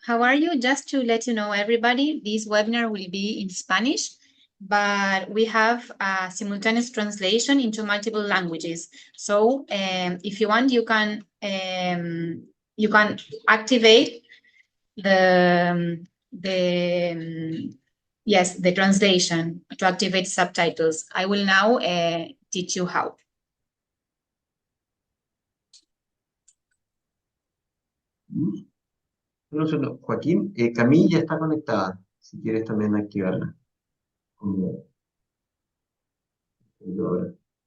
How are you? Just to let you know, everybody, this webinar will be in Spanish, but we have a simultaneous translation into multiple languages. So if you want, you can activate the translation to activate subtitles. I will now teach you how. Solo, Joaquín, Camille ya está conectada, si quieres también activarla. Ahora.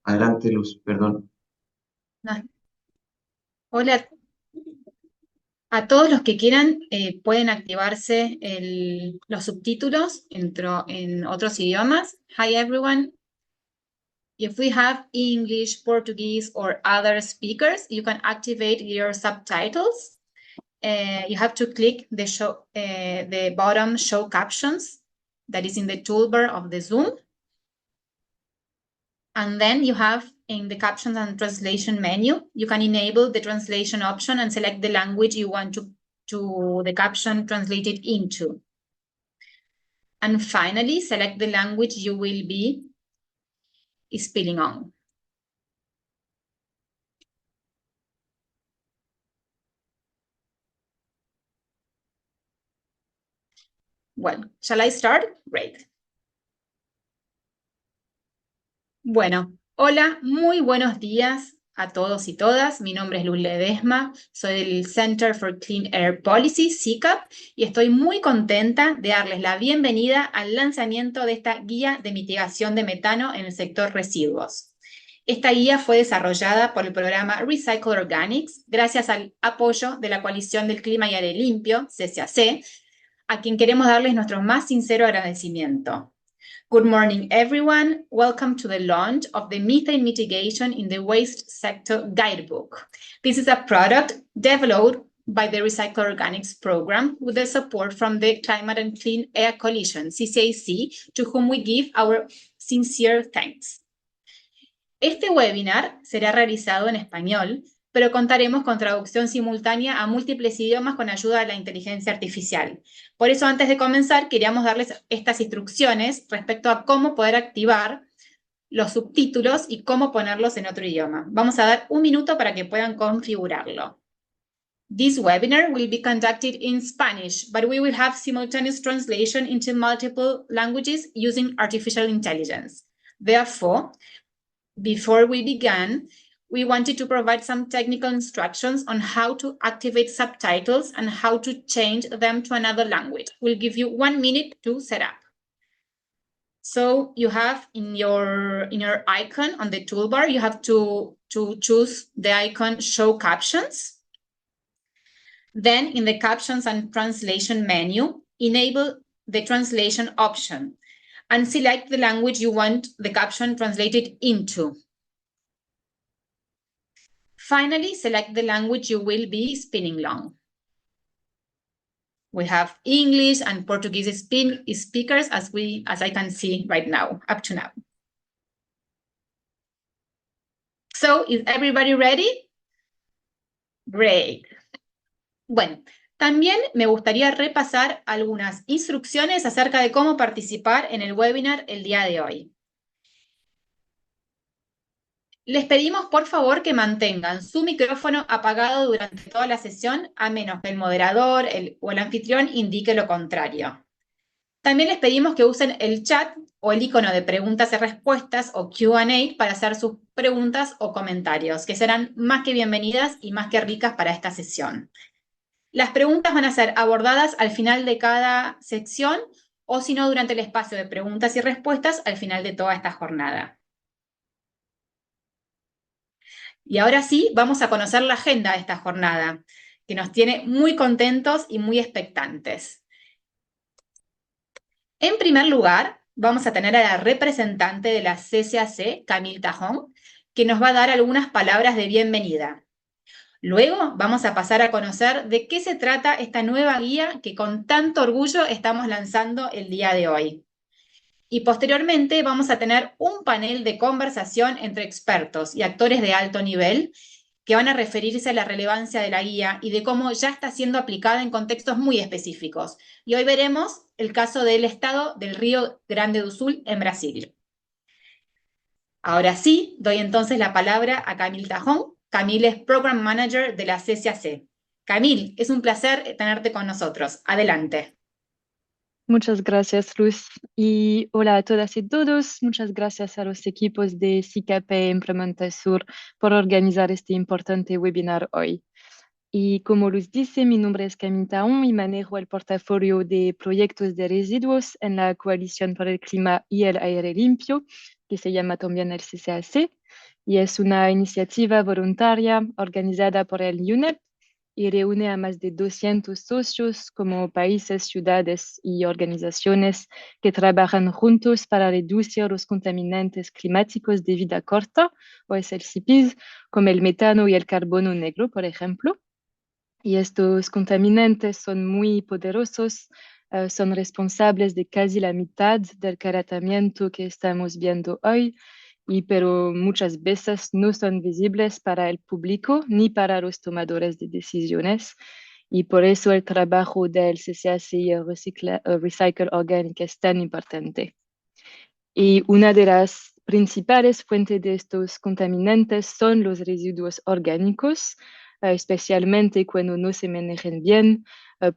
Adelante, Luz, perdón. Hola a todos los que quieran, pueden activarse los subtítulos en otros idiomas. Hi everyone. If we have English, Portuguese, or other speakers, you can activate your subtitles. You have to click the bottom show captions that is in the toolbar of the Zoom. And then you have in the captions and translation menu, you can enable the translation option and select the language you want to the caption translated into. And finally, select the language you will be spelling on. Well, shall I start? Great. Bueno, hola, muy buenos días a todos y todas. Mi nombre es Luz Ledesma, soy del Center for Clean Air Policy, CCAP, y estoy muy contenta de darles la bienvenida al lanzamiento de esta guía de mitigación de metano en el sector residuos. Esta guía fue desarrollada por el programa Recycle Organics gracias al apoyo de la Coalición del Clima y Aire Limpio, CCAC, a quien queremos darles nuestro más sincero agradecimiento. Good morning, everyone. Welcome to the launch of the Methane Mitigation in the Waste Sector Guidebook. This is a product developed by the Recycle Organics program with the support from the Climate and Clean Air Coalition, CCAC, to whom we give our sincere thanks. Este webinar será realizado en español, pero contaremos con traducción simultánea a múltiples idiomas con ayuda de la inteligencia artificial. Por eso, antes de comenzar, queríamos darles estas instrucciones respecto a cómo poder activar los subtítulos y cómo ponerlos en otro idioma. Vamos a dar un minuto para que puedan configurarlo. This webinar will be conducted in Spanish, but we will have simultaneous translation into multiple languages using artificial intelligence. Therefore, before we began, we wanted to provide some technical instructions on how to activate subtitles and how to change them to another language. We'll give you 1 minute to set up. So you have in your icon on the toolbar, you have to choose the icon Show Captions. Then in the Captions and Translation menu, enable the translation option and select the language you want the caption translated into. Finally, select the language you will be spinning long. We have English and Portuguese speakers as I can see right now, up to now. So, is everybody ready? Great. Bueno, también me gustaría repasar algunas instrucciones acerca de cómo participar en el webinar el día de hoy. Les pedimos, por favor, que mantengan su micrófono apagado durante toda la sesión, a menos que el moderador o el anfitrión indique lo contrario. También les pedimos que usen el chat o el icono de preguntas y respuestas o Q&A para hacer sus preguntas o comentarios, que serán más que bienvenidas y más que ricas para esta sesión. Las preguntas van a ser abordadas al final de cada sección o si no, durante el espacio de preguntas y respuestas al final de toda esta jornada. Y ahora sí, vamos a conocer la agenda de esta jornada, que nos tiene muy contentos y muy expectantes. En primer lugar, vamos a tener a la representante de la CCAC, Camille Tajón, que nos va a dar algunas palabras de bienvenida. Luego vamos a pasar a conocer de qué se trata esta nueva guía que con tanto orgullo estamos lanzando el día de hoy. Y posteriormente vamos a tener un panel de conversación entre expertos y actores de alto nivel que van a referirse a la relevancia de la guía y de cómo ya está siendo aplicada en contextos muy específicos. Y hoy veremos el caso del estado del Río Grande do Sul en Brasil. Ahora sí, doy entonces la palabra a Camille Tajón. Camille es Program Manager de la CCAC. Camille, es un placer tenerte con nosotros. Adelante. Muchas gracias, Luz. Y hola a todas y todos. Muchas gracias a los equipos de SICAP e Implementa Sur por organizar este importante webinar hoy. Y como Luz dice, mi nombre es Camille Taon y manejo el portafolio de proyectos de residuos en la Coalición por el Clima y el Aire Limpio, que se llama también el CCAC. Y es una iniciativa voluntaria organizada por el UNEP y reúne a más de 200 socios como países, ciudades y organizaciones que trabajan juntos para reducir los contaminantes climáticos de vida corta, o SLCPs, como el metano y el carbono negro, por ejemplo. Y estos contaminantes son muy poderosos, son responsables de casi la mitad del calentamiento que estamos viendo hoy, pero muchas veces no son visibles para el público ni para los tomadores de decisiones. Y por eso el trabajo del CCAC y el Recycle Organic es tan importante. Y una de las principales fuentes de estos contaminantes son los residuos orgánicos, especialmente cuando no se manejan bien,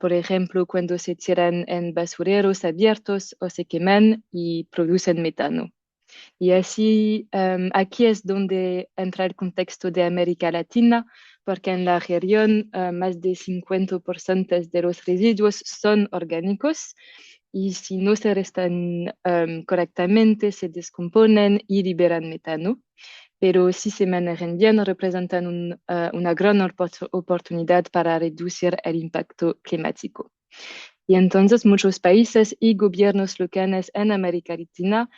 por ejemplo, cuando se tiran en basureros abiertos o se queman y producen metano. Y así, aquí es donde entra el contexto de América Latina, porque en la región más de 50% de los residuos son orgánicos y si no se restan correctamente, se descomponen y liberan metano. Pero si se manejan bien, representan una gran oportunidad para reducir el impacto climático. Y entonces muchos países y gobiernos locales en América Latina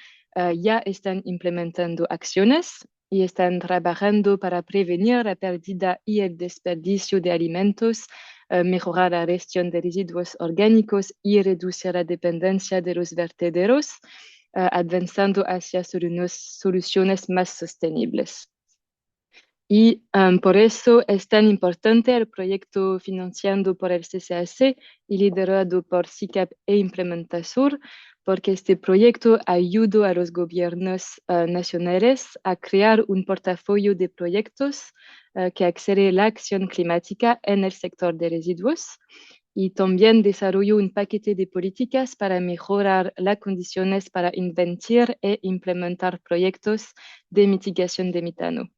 ya están implementando acciones y están trabajando para prevenir la pérdida y el desperdicio de alimentos, mejorar la gestión de residuos orgánicos y reducir la dependencia de los vertederos, avanzando hacia soluciones más sostenibles. Y por eso es tan importante el proyecto financiado por el CCAC y liderado por SICAP e Implementasur, porque este proyecto ayudó a los gobiernos nacionales a crear un portafolio de proyectos que acelere la acción climática en el sector de residuos y también desarrolló un paquete de políticas para mejorar las condiciones para inventar e implementar proyectos de mitigación de metano.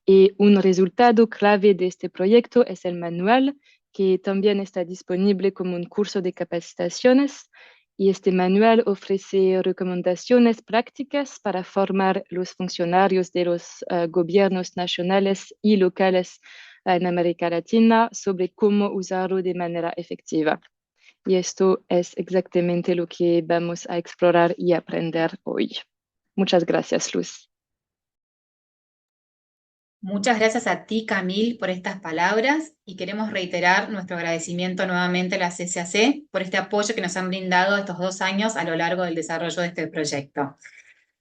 Y un resultado clave de este proyecto es el manual, que también está disponible como un curso de capacitaciones. Y este manual ofrece recomendaciones prácticas para formar los funcionarios de los gobiernos nacionales y locales en América Latina sobre cómo usarlo de manera efectiva. Y esto es exactamente lo que vamos a explorar y aprender hoy. Muchas gracias, Luz. Muchas gracias a ti, Camille, por estas palabras y queremos reiterar nuestro agradecimiento nuevamente a la CCAC por este apoyo que nos han brindado estos 2 años a lo largo del desarrollo de este proyecto.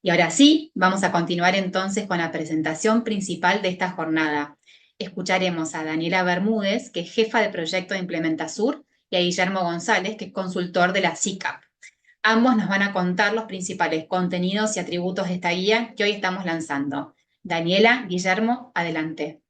Y ahora sí, vamos a continuar entonces con la presentación principal de esta jornada. Escucharemos a Daniela Bermúdez, que es jefa de proyecto de Implementasur, y a Guillermo González, que es consultor de la CICAP. Ambos nos van a contar los principales contenidos y atributos de esta guía que hoy estamos lanzando. Daniela, Guillermo, adelante.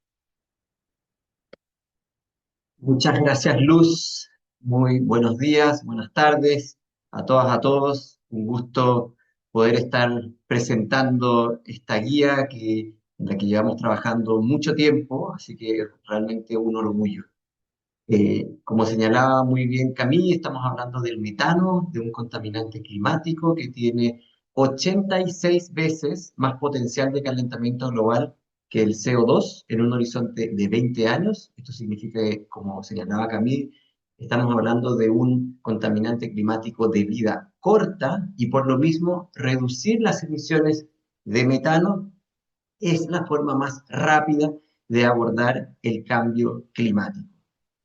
Muchas gracias, Luz. Muy buenos días, buenas tardes a todas, a todos. Un gusto poder estar presentando esta guía en la que llevamos trabajando mucho tiempo, así que realmente un orgullo. Como señalaba muy bien Camille, estamos hablando del metano, de un contaminante climático que tiene 86 veces más potencial de calentamiento global que el CO2 en un horizonte de 20 años. Esto significa que, como señalaba Camille, estamos hablando de un contaminante climático de vida corta y por lo mismo reducir las emisiones de metano es la forma más rápida de abordar el cambio climático.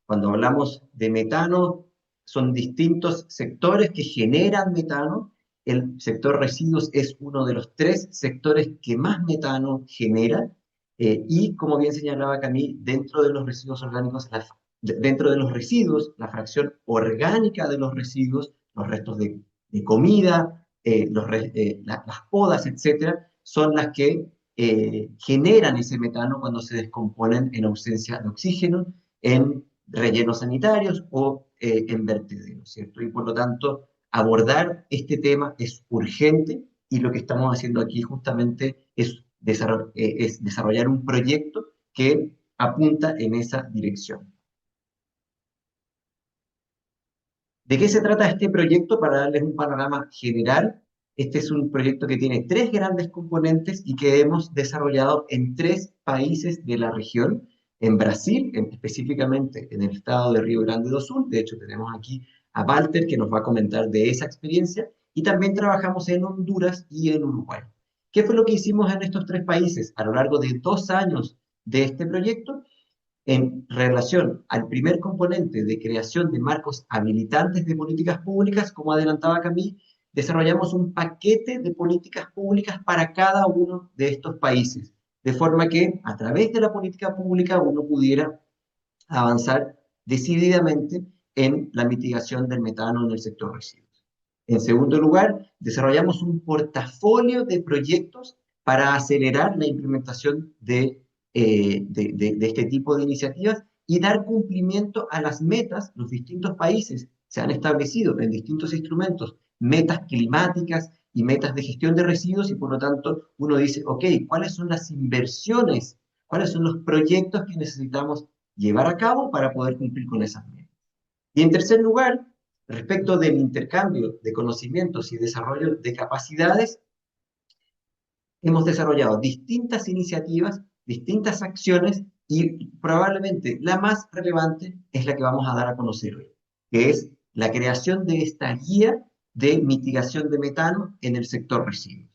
Cuando hablamos de metano, son distintos sectores que generan metano. El sector residuos es uno de los 3 sectores que más metano genera Y como bien señalaba Camille, dentro de los residuos orgánicos, dentro de los residuos, la fracción orgánica de los residuos, los restos de comida, las podas, etcétera, son las que generan ese metano cuando se descomponen en ausencia de oxígeno, en rellenos sanitarios o en vertederos, ¿cierto? Y por lo tanto, abordar este tema es urgente y lo que estamos haciendo aquí justamente es desarrollar un proyecto que apunta en esa dirección. ¿De qué se trata este proyecto? Para darles un panorama general, este es un proyecto que tiene tres grandes componentes y que hemos desarrollado en tres países de la región. En Brasil, específicamente en el estado de Río Grande do Sul, de hecho tenemos aquí a Walter que nos va a comentar de esa experiencia, y también trabajamos en Honduras y en Uruguay. ¿Qué fue lo que hicimos en estos tres países a lo largo de 2 años de este proyecto? En relación al primer componente de creación de marcos habilitantes de políticas públicas, como adelantaba Camille, desarrollamos un paquete de políticas públicas para cada uno de estos países, de forma que a través de la política pública uno pudiera avanzar decididamente en la mitigación del metano en el sector residuos. En segundo lugar, desarrollamos un portafolio de proyectos para acelerar la implementación de este tipo de iniciativas y dar cumplimiento a las metas. Los distintos países se han establecido en distintos instrumentos metas climáticas y metas de gestión de residuos y por lo tanto uno dice, ok, ¿cuáles son las inversiones? ¿Cuáles son los proyectos que necesitamos llevar a cabo para poder cumplir con esas metas? Y en tercer lugar, respecto del intercambio de conocimientos y desarrollo de capacidades, hemos desarrollado distintas iniciativas, distintas acciones y probablemente la más relevante es la que vamos a dar a conocer hoy, que es la creación de esta guía de mitigación de metano en el sector residuos.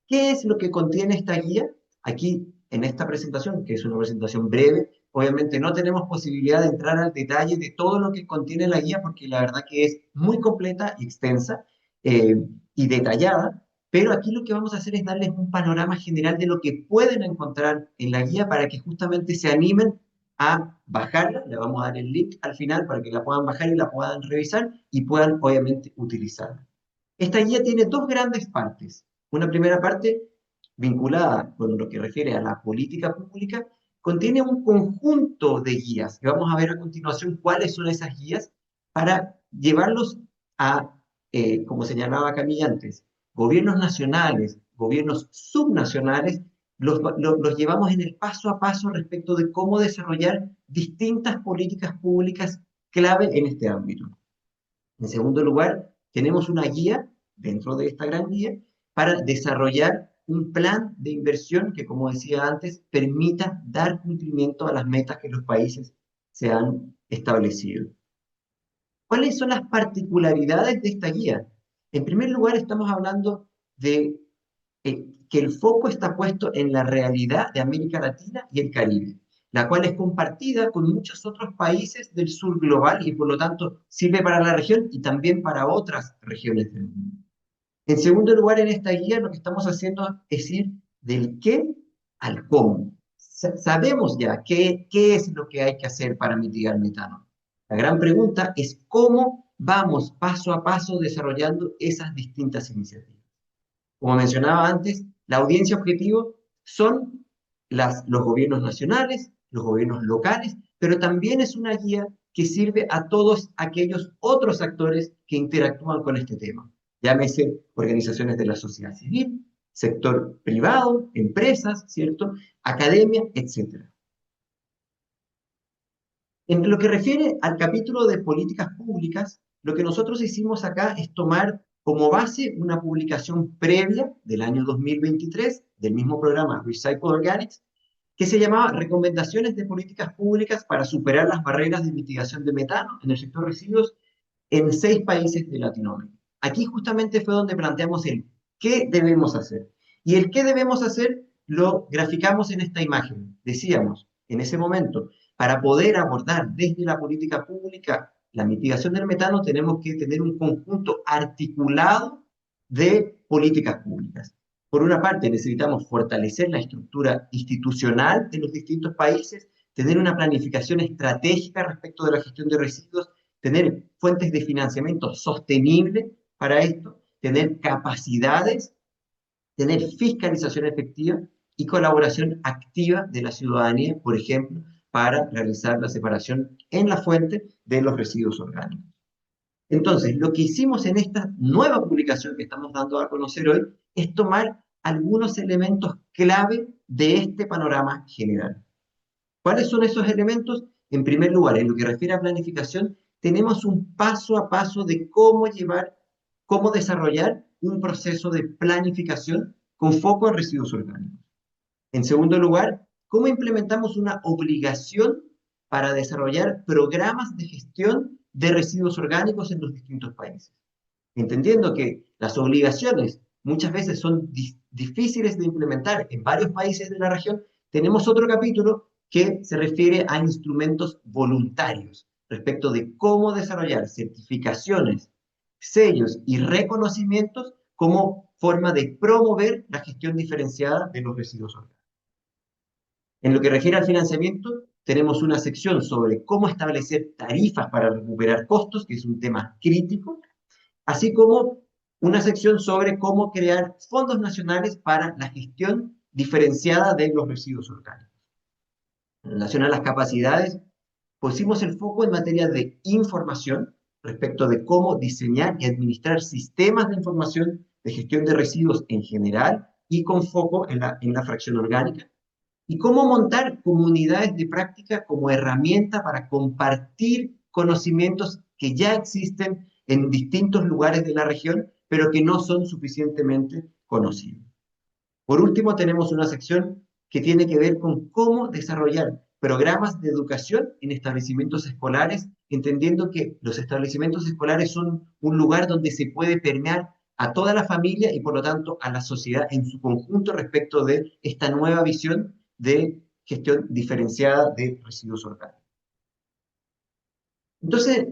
¿Qué es lo que contiene esta guía? Aquí, en esta presentación, que es una presentación breve, obviamente no tenemos posibilidad de entrar al detalle de todo lo que contiene la guía, porque la verdad que es muy completa y extensa eh, y detallada, pero aquí lo que vamos a hacer es darles un panorama general de lo que pueden encontrar en la guía para que justamente se animen a bajarla. Le vamos a dar el link al final para que la puedan bajar y la puedan revisar y puedan obviamente utilizarla. Esta guía tiene dos grandes partes. Una primera parte vinculada con lo que refiere a la política pública, contiene un conjunto de guías, y vamos a ver a continuación cuáles son esas guías para llevarlos a, como señalaba Camilla antes, gobiernos nacionales, gobiernos subnacionales, los llevamos en el paso a paso respecto de cómo desarrollar distintas políticas públicas clave en este ámbito. En segundo lugar, tenemos una guía dentro de esta gran guía para desarrollar un plan de inversión que, como decía antes, permita dar cumplimiento a las metas que los países se han establecido. ¿Cuáles son las particularidades de esta guía? En primer lugar, estamos hablando de que el foco está puesto en la realidad de América Latina y el Caribe, la cual es compartida con muchos otros países del sur global y por lo tanto sirve para la región y también para otras regiones del mundo. En segundo lugar, en esta guía lo que estamos haciendo es ir del qué al cómo. Sabemos ya qué es lo que hay que hacer para mitigar metano. La gran pregunta es cómo vamos paso a paso desarrollando esas distintas iniciativas. Como mencionaba antes, la audiencia objetivo son los gobiernos nacionales, los gobiernos locales, pero también es una guía que sirve a todos aquellos otros actores que interactúan con este tema. Llámese organizaciones de la sociedad civil, sector privado, empresas, ¿cierto? Academia, etc. En lo que refiere al capítulo de políticas públicas, lo que nosotros hicimos acá es tomar como base una publicación previa del año 2023 del mismo programa Recycle Organics, que se llamaba Recomendaciones de Políticas Públicas para superar las barreras de mitigación de metano en el sector residuos en 6 países de Latinoamérica. Aquí justamente fue donde planteamos el qué debemos hacer. Y el qué debemos hacer lo graficamos en esta imagen. Decíamos, en ese momento, para poder abordar desde la política pública la mitigación del metano, tenemos que tener un conjunto articulado de políticas públicas. Por una parte, necesitamos fortalecer la estructura institucional de los distintos países, tener una planificación estratégica respecto de la gestión de residuos, tener fuentes de financiamiento sostenible para esto, tener capacidades, tener fiscalización efectiva y colaboración activa de la ciudadanía, por ejemplo, para realizar la separación en la fuente de los residuos orgánicos. Entonces, lo que hicimos en esta nueva publicación que estamos dando a conocer hoy es tomar algunos elementos clave de este panorama general. ¿Cuáles son esos elementos? En primer lugar, en lo que refiere a planificación, tenemos un paso a paso de cómo desarrollar un proceso de planificación con foco en residuos orgánicos. En segundo lugar, cómo implementamos una obligación para desarrollar programas de gestión de residuos orgánicos en los distintos países. Entendiendo que las obligaciones muchas veces son difíciles de implementar en varios países de la región, tenemos otro capítulo que se refiere a instrumentos voluntarios respecto de cómo desarrollar certificaciones, sellos y reconocimientos como forma de promover la gestión diferenciada de los residuos orgánicos. En lo que refiere al financiamiento, tenemos una sección sobre cómo establecer tarifas para recuperar costos, que es un tema crítico, así como una sección sobre cómo crear fondos nacionales para la gestión diferenciada de los residuos orgánicos. En relación a las capacidades, pusimos el foco en materia de información respecto de cómo diseñar y administrar sistemas de información de gestión de residuos en general y con foco en la fracción orgánica, y cómo montar comunidades de práctica como herramienta para compartir conocimientos que ya existen en distintos lugares de la región, pero que no son suficientemente conocidos. Por último, tenemos una sección que tiene que ver con cómo desarrollar programas de educación en establecimientos escolares, entendiendo que los establecimientos escolares son un lugar donde se puede permear a toda la familia y por lo tanto a la sociedad en su conjunto respecto de esta nueva visión de gestión diferenciada de residuos orgánicos. Entonces,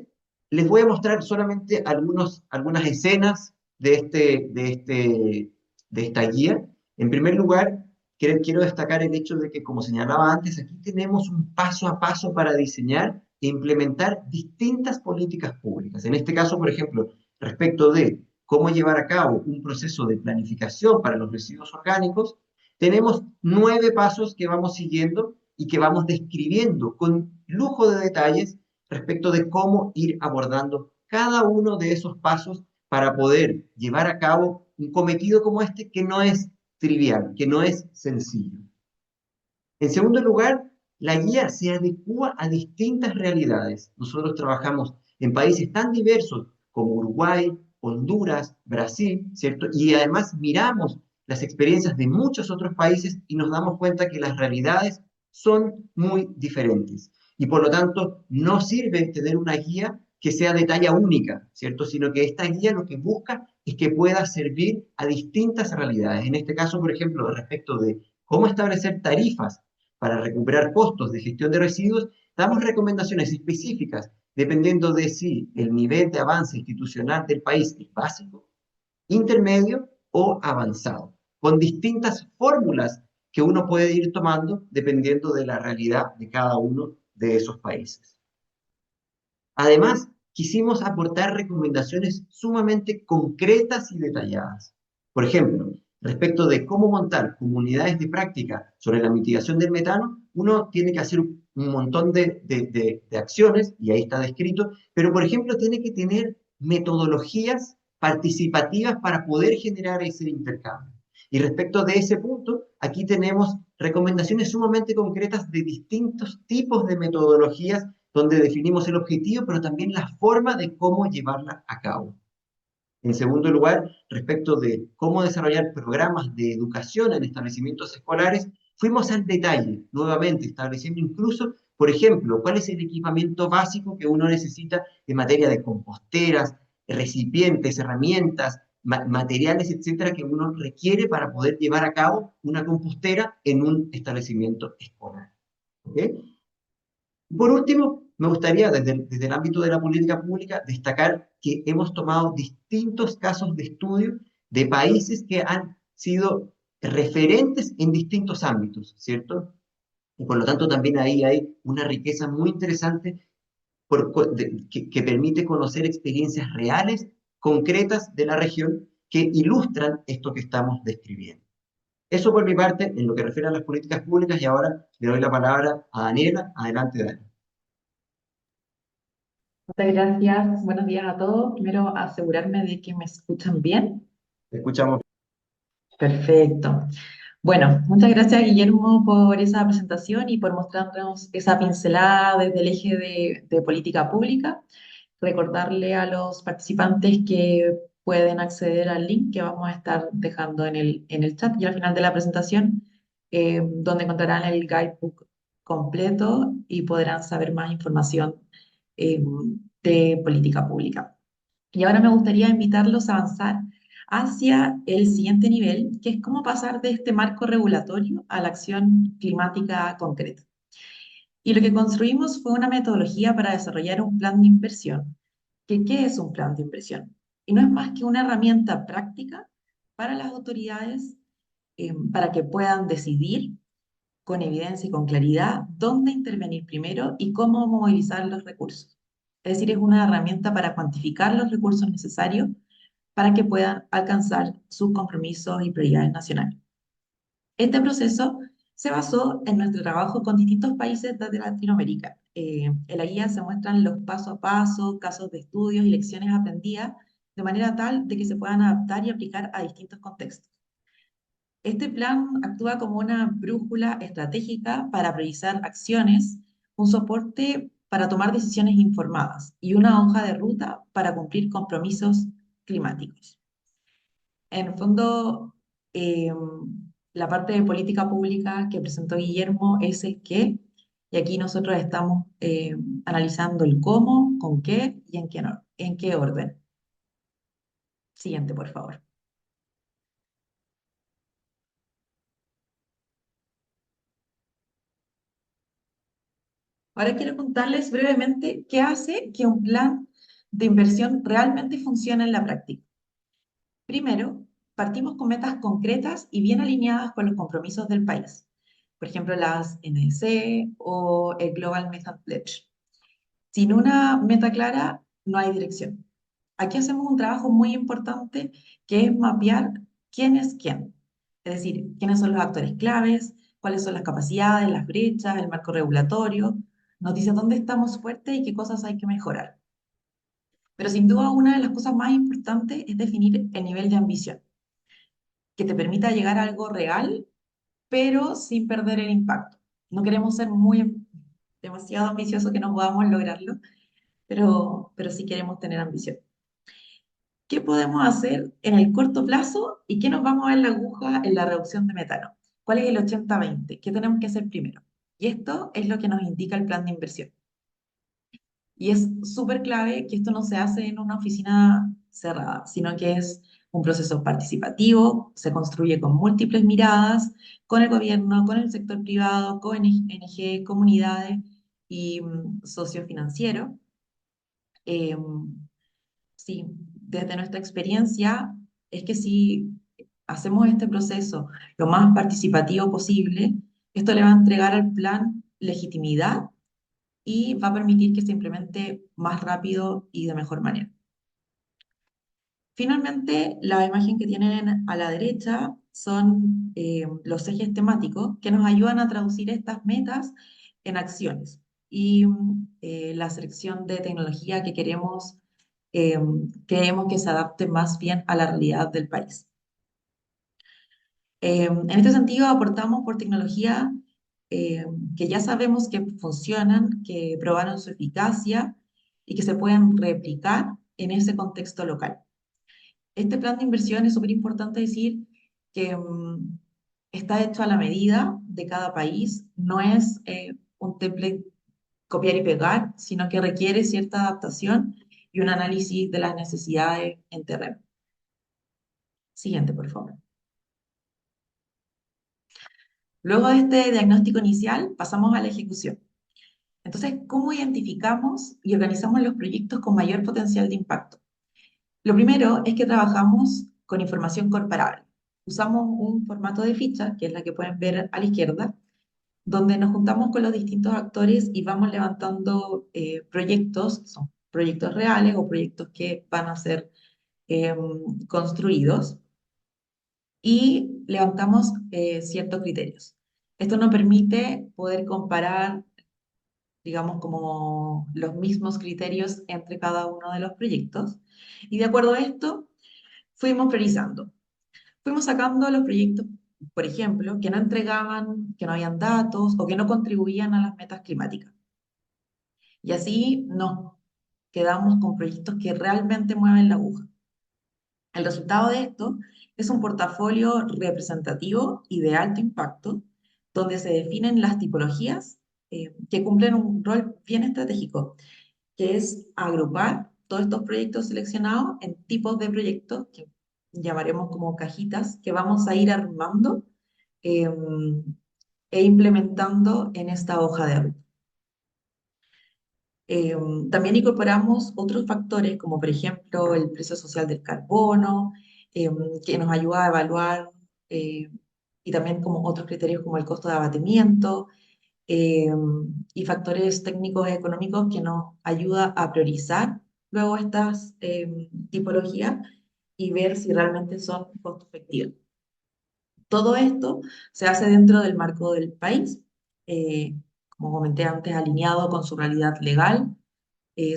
les voy a mostrar solamente algunas escenas de esta guía. En primer lugar, quiero destacar el hecho de que, como señalaba antes, aquí tenemos un paso a paso para diseñar e implementar distintas políticas públicas. En este caso, por ejemplo, respecto de cómo llevar a cabo un proceso de planificación para los residuos orgánicos, tenemos 9 pasos que vamos siguiendo y que vamos describiendo con lujo de detalles respecto de cómo ir abordando cada uno de esos pasos para poder llevar a cabo un cometido como este que no es trivial, que no es sencillo. En segundo lugar, la guía se adecua a distintas realidades. Nosotros trabajamos en países tan diversos como Uruguay, Honduras, Brasil, ¿cierto? Y además miramos las experiencias de muchos otros países y nos damos cuenta que las realidades son muy diferentes. Y por lo tanto, no sirve tener una guía que sea de talla única, ¿cierto? Sino que esta guía lo que busca es que pueda servir a distintas realidades. En este caso, por ejemplo, respecto de cómo establecer tarifas para recuperar costos de gestión de residuos, damos recomendaciones específicas dependiendo de si el nivel de avance institucional del país es básico, intermedio o avanzado, con distintas fórmulas que uno puede ir tomando dependiendo de la realidad de cada uno de esos países. Además, quisimos aportar recomendaciones sumamente concretas y detalladas. Por ejemplo, respecto de cómo montar comunidades de práctica sobre la mitigación del metano, uno tiene que hacer un montón de acciones, y ahí está descrito, pero por ejemplo tiene que tener metodologías participativas para poder generar ese intercambio. Y respecto de ese punto, aquí tenemos recomendaciones sumamente concretas de distintos tipos de metodologías donde definimos el objetivo, pero también la forma de cómo llevarla a cabo. En segundo lugar, respecto de cómo desarrollar programas de educación en establecimientos escolares, fuimos al detalle, nuevamente, estableciendo incluso, por ejemplo, cuál es el equipamiento básico que uno necesita en materia de composteras, recipientes, herramientas, materiales, etcétera, que uno requiere para poder llevar a cabo una compostera en un establecimiento escolar. ¿Okay? Por último, me gustaría, desde el ámbito de la política pública, destacar que hemos tomado distintos casos de estudio de países que han sido referentes en distintos ámbitos, ¿cierto? Y por lo tanto también ahí hay una riqueza muy interesante que permite conocer experiencias reales, concretas de la región que ilustran esto que estamos describiendo. Eso por mi parte en lo que refiere a las políticas públicas y ahora le doy la palabra a Daniela. Adelante, Daniela. Muchas gracias. Buenos días a todos. Primero, asegurarme de que me escuchan bien. Te escuchamos. Perfecto. Bueno, muchas gracias, Guillermo, por esa presentación y por mostrarnos esa pincelada desde el eje de política pública. Recordarle a los participantes que pueden acceder al link que vamos a estar dejando en el chat y al final de la presentación, donde encontrarán el guidebook completo y podrán saber más información eh, de política pública. Y ahora me gustaría invitarlos a avanzar hacia el siguiente nivel, que es cómo pasar de este marco regulatorio a la acción climática concreta. Y lo que construimos fue una metodología para desarrollar un plan de inversión. ¿Qué es un plan de inversión? Y no es más que una herramienta práctica para las autoridades para que puedan decidir con evidencia y con claridad dónde intervenir primero y cómo movilizar los recursos. Es decir, es una herramienta para cuantificar los recursos necesarios para que puedan alcanzar sus compromisos y prioridades nacionales. Este proceso se basó en nuestro trabajo con distintos países de Latinoamérica. En la guía se muestran los paso a paso, casos de estudios y lecciones aprendidas de manera tal de que se puedan adaptar y aplicar a distintos contextos. Este plan actúa como una brújula estratégica para priorizar acciones, un soporte para tomar decisiones informadas y una hoja de ruta para cumplir compromisos climáticos. En el fondo, eh, la parte de política pública que presentó Guillermo es el qué, y aquí nosotros estamos analizando el cómo, con qué y en qué orden. Siguiente, por favor. Ahora quiero contarles brevemente qué hace que un plan de inversión realmente funcione en la práctica. Primero, partimos con metas concretas y bien alineadas con los compromisos del país. Por ejemplo, las NDC o el Global Methane Pledge. Sin una meta clara, no hay dirección. Aquí hacemos un trabajo muy importante que es mapear quién es quién. Es decir, quiénes son los actores claves, cuáles son las capacidades, las brechas, el marco regulatorio. Nos dice dónde estamos fuertes y qué cosas hay que mejorar. Pero sin duda una de las cosas más importantes es definir el nivel de ambición, que te permita llegar a algo real, pero sin perder el impacto. No queremos ser demasiado ambiciosos que no podamos lograrlo, pero sí queremos tener ambición. ¿Qué podemos hacer en el corto plazo y qué nos vamos a ver la aguja en la reducción de metano? ¿Cuál es el 80-20? ¿Qué tenemos que hacer primero? Y esto es lo que nos indica el plan de inversión. Y es súper clave que esto no se hace en una oficina cerrada, sino que es un proceso participativo, se construye con múltiples miradas, con el gobierno, con el sector privado, con ONG, comunidades y socios financieros. Sí, desde nuestra experiencia es que si hacemos este proceso lo más participativo posible, esto le va a entregar al plan legitimidad y va a permitir que se implemente más rápido y de mejor manera. Finalmente, la imagen que tienen a la derecha son los ejes temáticos que nos ayudan a traducir estas metas en acciones y la selección de tecnología que eh, creemos que se adapte más bien a la realidad del país. En este sentido, aportamos por tecnología eh, que ya sabemos que funcionan, que probaron su eficacia y que se pueden replicar en ese contexto local. Este plan de inversión es súper importante decir que está hecho a la medida de cada país, no es un template copiar y pegar, sino que requiere cierta adaptación y un análisis de las necesidades en terreno. Siguiente, por favor. Luego de este diagnóstico inicial, pasamos a la ejecución. Entonces, ¿cómo identificamos y organizamos los proyectos con mayor potencial de impacto? Lo primero es que trabajamos con información comparable. usamos un formato de ficha, que es la que pueden ver a la izquierda, donde nos juntamos con los distintos actores y vamos levantando proyectos, son proyectos reales o proyectos que van a ser construidos, y levantamos ciertos criterios. Esto nos permite poder comparar, digamos, como los mismos criterios entre cada uno de los proyectos, y de acuerdo a esto fuimos priorizando. Fuimos sacando los proyectos, por ejemplo, que no entregaban, que no habían datos o que no contribuían a las metas climáticas. Y así nos quedamos con proyectos que realmente mueven la aguja. El resultado de esto es un portafolio representativo y de alto impacto, donde se definen las tipologías que cumplen un rol bien estratégico, que es agrupar todos estos proyectos seleccionados en tipos de proyectos que llamaremos como cajitas, que vamos a ir armando eh, e implementando en esta hoja de ruta. Eh, También incorporamos otros factores, como por ejemplo el precio social del carbono, eh, que nos ayuda a evaluar, eh, y también como otros criterios como el costo de abatimiento, eh, y factores técnicos y económicos que nos ayuda a priorizar luego estas tipologías y ver si realmente son costo efectivas. Todo esto se hace dentro del marco del país, eh, como comenté antes, alineado con su realidad legal,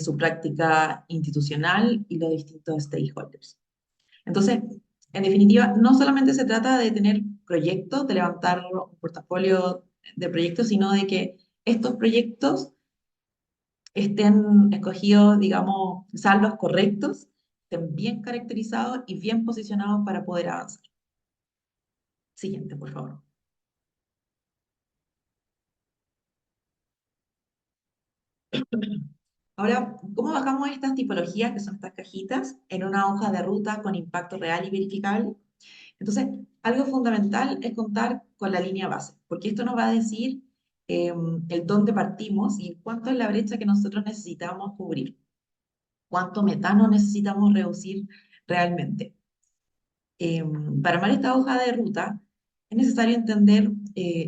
su práctica institucional y los distintos stakeholders. Entonces, en definitiva, no solamente se trata de tener proyectos, de levantar un portafolio de proyectos, sino de que estos proyectos estén escogidos, digamos, sean los correctos, estén bien caracterizados y bien posicionados para poder avanzar. Siguiente, por favor. Ahora, ¿cómo bajamos estas tipologías, que son estas cajitas, en una hoja de ruta con impacto real y verificable? Entonces, algo fundamental es contar con la línea base, porque esto nos va a decir el dónde partimos y cuánto es la brecha que nosotros necesitamos cubrir, cuánto metano necesitamos reducir realmente. Para armar esta hoja de ruta es necesario entender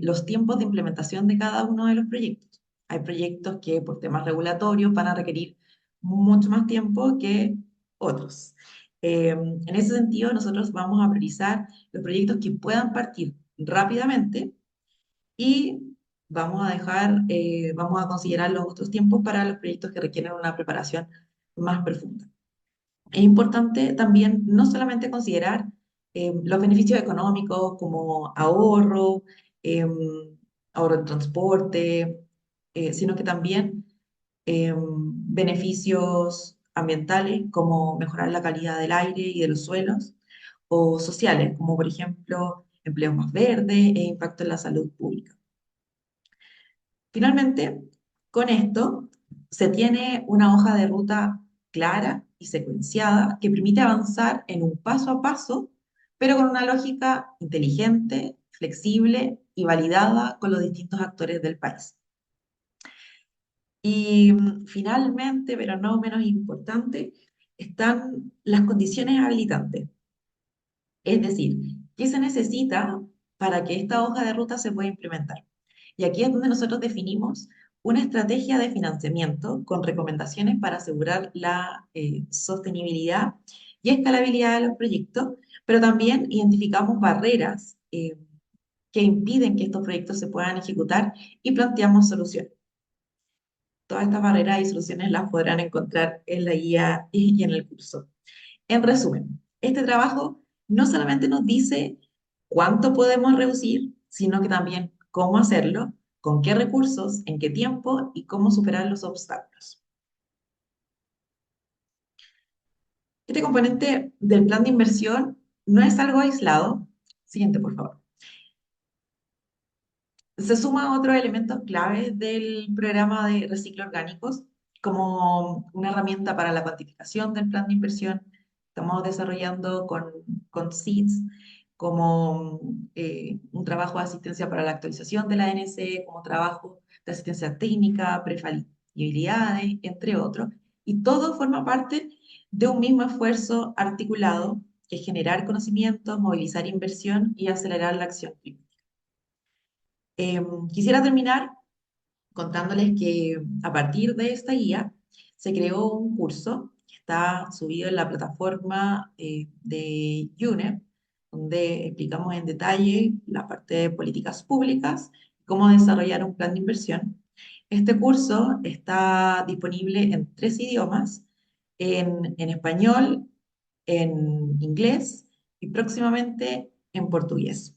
los tiempos de implementación de cada uno de los proyectos. Hay proyectos que por temas regulatorios van a requerir mucho más tiempo que otros. En ese sentido, nosotros vamos a priorizar los proyectos que puedan partir rápidamente y vamos a considerar los otros tiempos para los proyectos que requieren una preparación más profunda. Es importante también no solamente considerar los beneficios económicos como eh, ahorro en transporte, sino que también beneficios ambientales como mejorar la calidad del aire y de los suelos, o sociales, como por ejemplo empleos más verdes e impacto en la salud pública. Finalmente, con esto se tiene una hoja de ruta clara y secuenciada que permite avanzar en un paso a paso, pero con una lógica inteligente, flexible y validada con los distintos actores del país. Y finalmente, pero no menos importante, están las condiciones habilitantes. Es decir, ¿qué se necesita para que esta hoja de ruta se pueda implementar? Y aquí es donde nosotros definimos una estrategia de financiamiento con recomendaciones para asegurar la sostenibilidad y escalabilidad de los proyectos, pero también identificamos barreras que impiden que estos proyectos se puedan ejecutar y planteamos soluciones. Todas estas barreras y soluciones las podrán encontrar en la guía y en el curso. En resumen, este trabajo no solamente nos dice cuánto podemos reducir, sino que también cómo hacerlo, con qué recursos, en qué tiempo y cómo superar los obstáculos. Este componente del plan de inversión no es algo aislado. Siguiente, por favor. Se suma otros elementos claves del programa de reciclo orgánicos, como una herramienta para la cuantificación del plan de inversión. Estamos desarrollando con SEEDS como un trabajo de asistencia para la actualización de la ANS, como trabajo de asistencia técnica, prefalibilidades, entre otros. Y todo forma parte de un mismo esfuerzo articulado es generar conocimiento, movilizar inversión y acelerar la acción climática. Quisiera terminar contándoles que a partir de esta guía se creó un curso que está subido en la plataforma de UNEP, donde explicamos en detalle la parte de políticas públicas, cómo desarrollar un plan de inversión. Este curso está disponible en 3 idiomas, en español, en inglés y próximamente en portugués.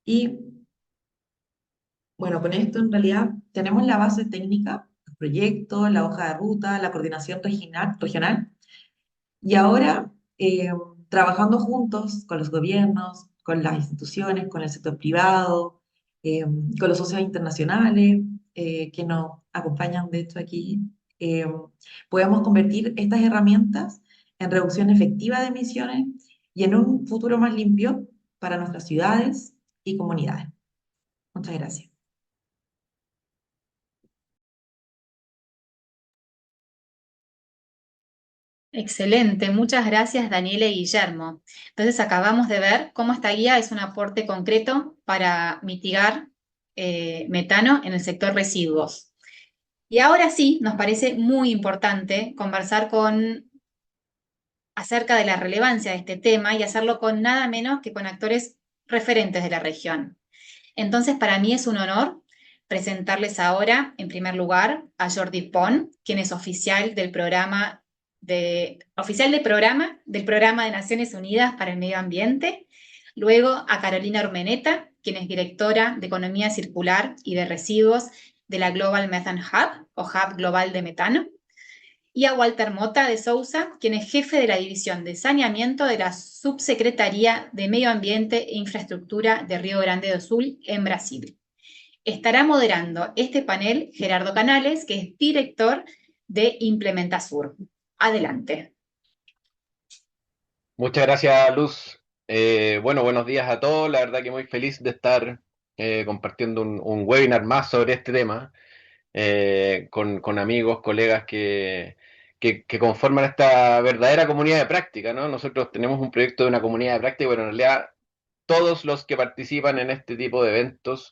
Y bueno, con esto en realidad tenemos la base técnica, el proyecto, la hoja de ruta, la coordinación regional y ahora trabajando juntos con los gobiernos, con las instituciones, con el sector privado, eh, con los socios internacionales que nos acompañan de hecho aquí, eh, podemos convertir estas herramientas en reducción efectiva de emisiones y en un futuro más limpio para nuestras ciudades y comunidades. Muchas gracias. Excelente, muchas gracias Daniela y Guillermo. Entonces acabamos de ver cómo esta guía es un aporte concreto para mitigar metano en el sector residuos. Y ahora sí, nos parece muy importante conversar acerca de la relevancia de este tema y hacerlo con nada menos que con actores referentes de la región. Entonces, para mí es un honor presentarles ahora, en primer lugar, a Jordi Pon, quien es oficial del Programa de Naciones Unidas para el Medio Ambiente. Luego a Carolina Urmeneta, quien es directora de Economía Circular y de Residuos de la Global Methane Hub, o Hub Global de Metano. Y a Walter Mota de Souza, quien es jefe de la División de Saneamiento de la Subsecretaría de Medio Ambiente e Infraestructura de Río Grande do Sul, en Brasil. Estará moderando este panel Gerardo Canales, que es director de Implementasur. Adelante. Muchas gracias, Luz. Bueno, buenos días a todos. La verdad que muy feliz de estar compartiendo un webinar más sobre este tema con amigos, colegas que conforman esta verdadera comunidad de práctica, ¿no? Nosotros tenemos un proyecto de una comunidad de práctica, pero en realidad todos los que participan en este tipo de eventos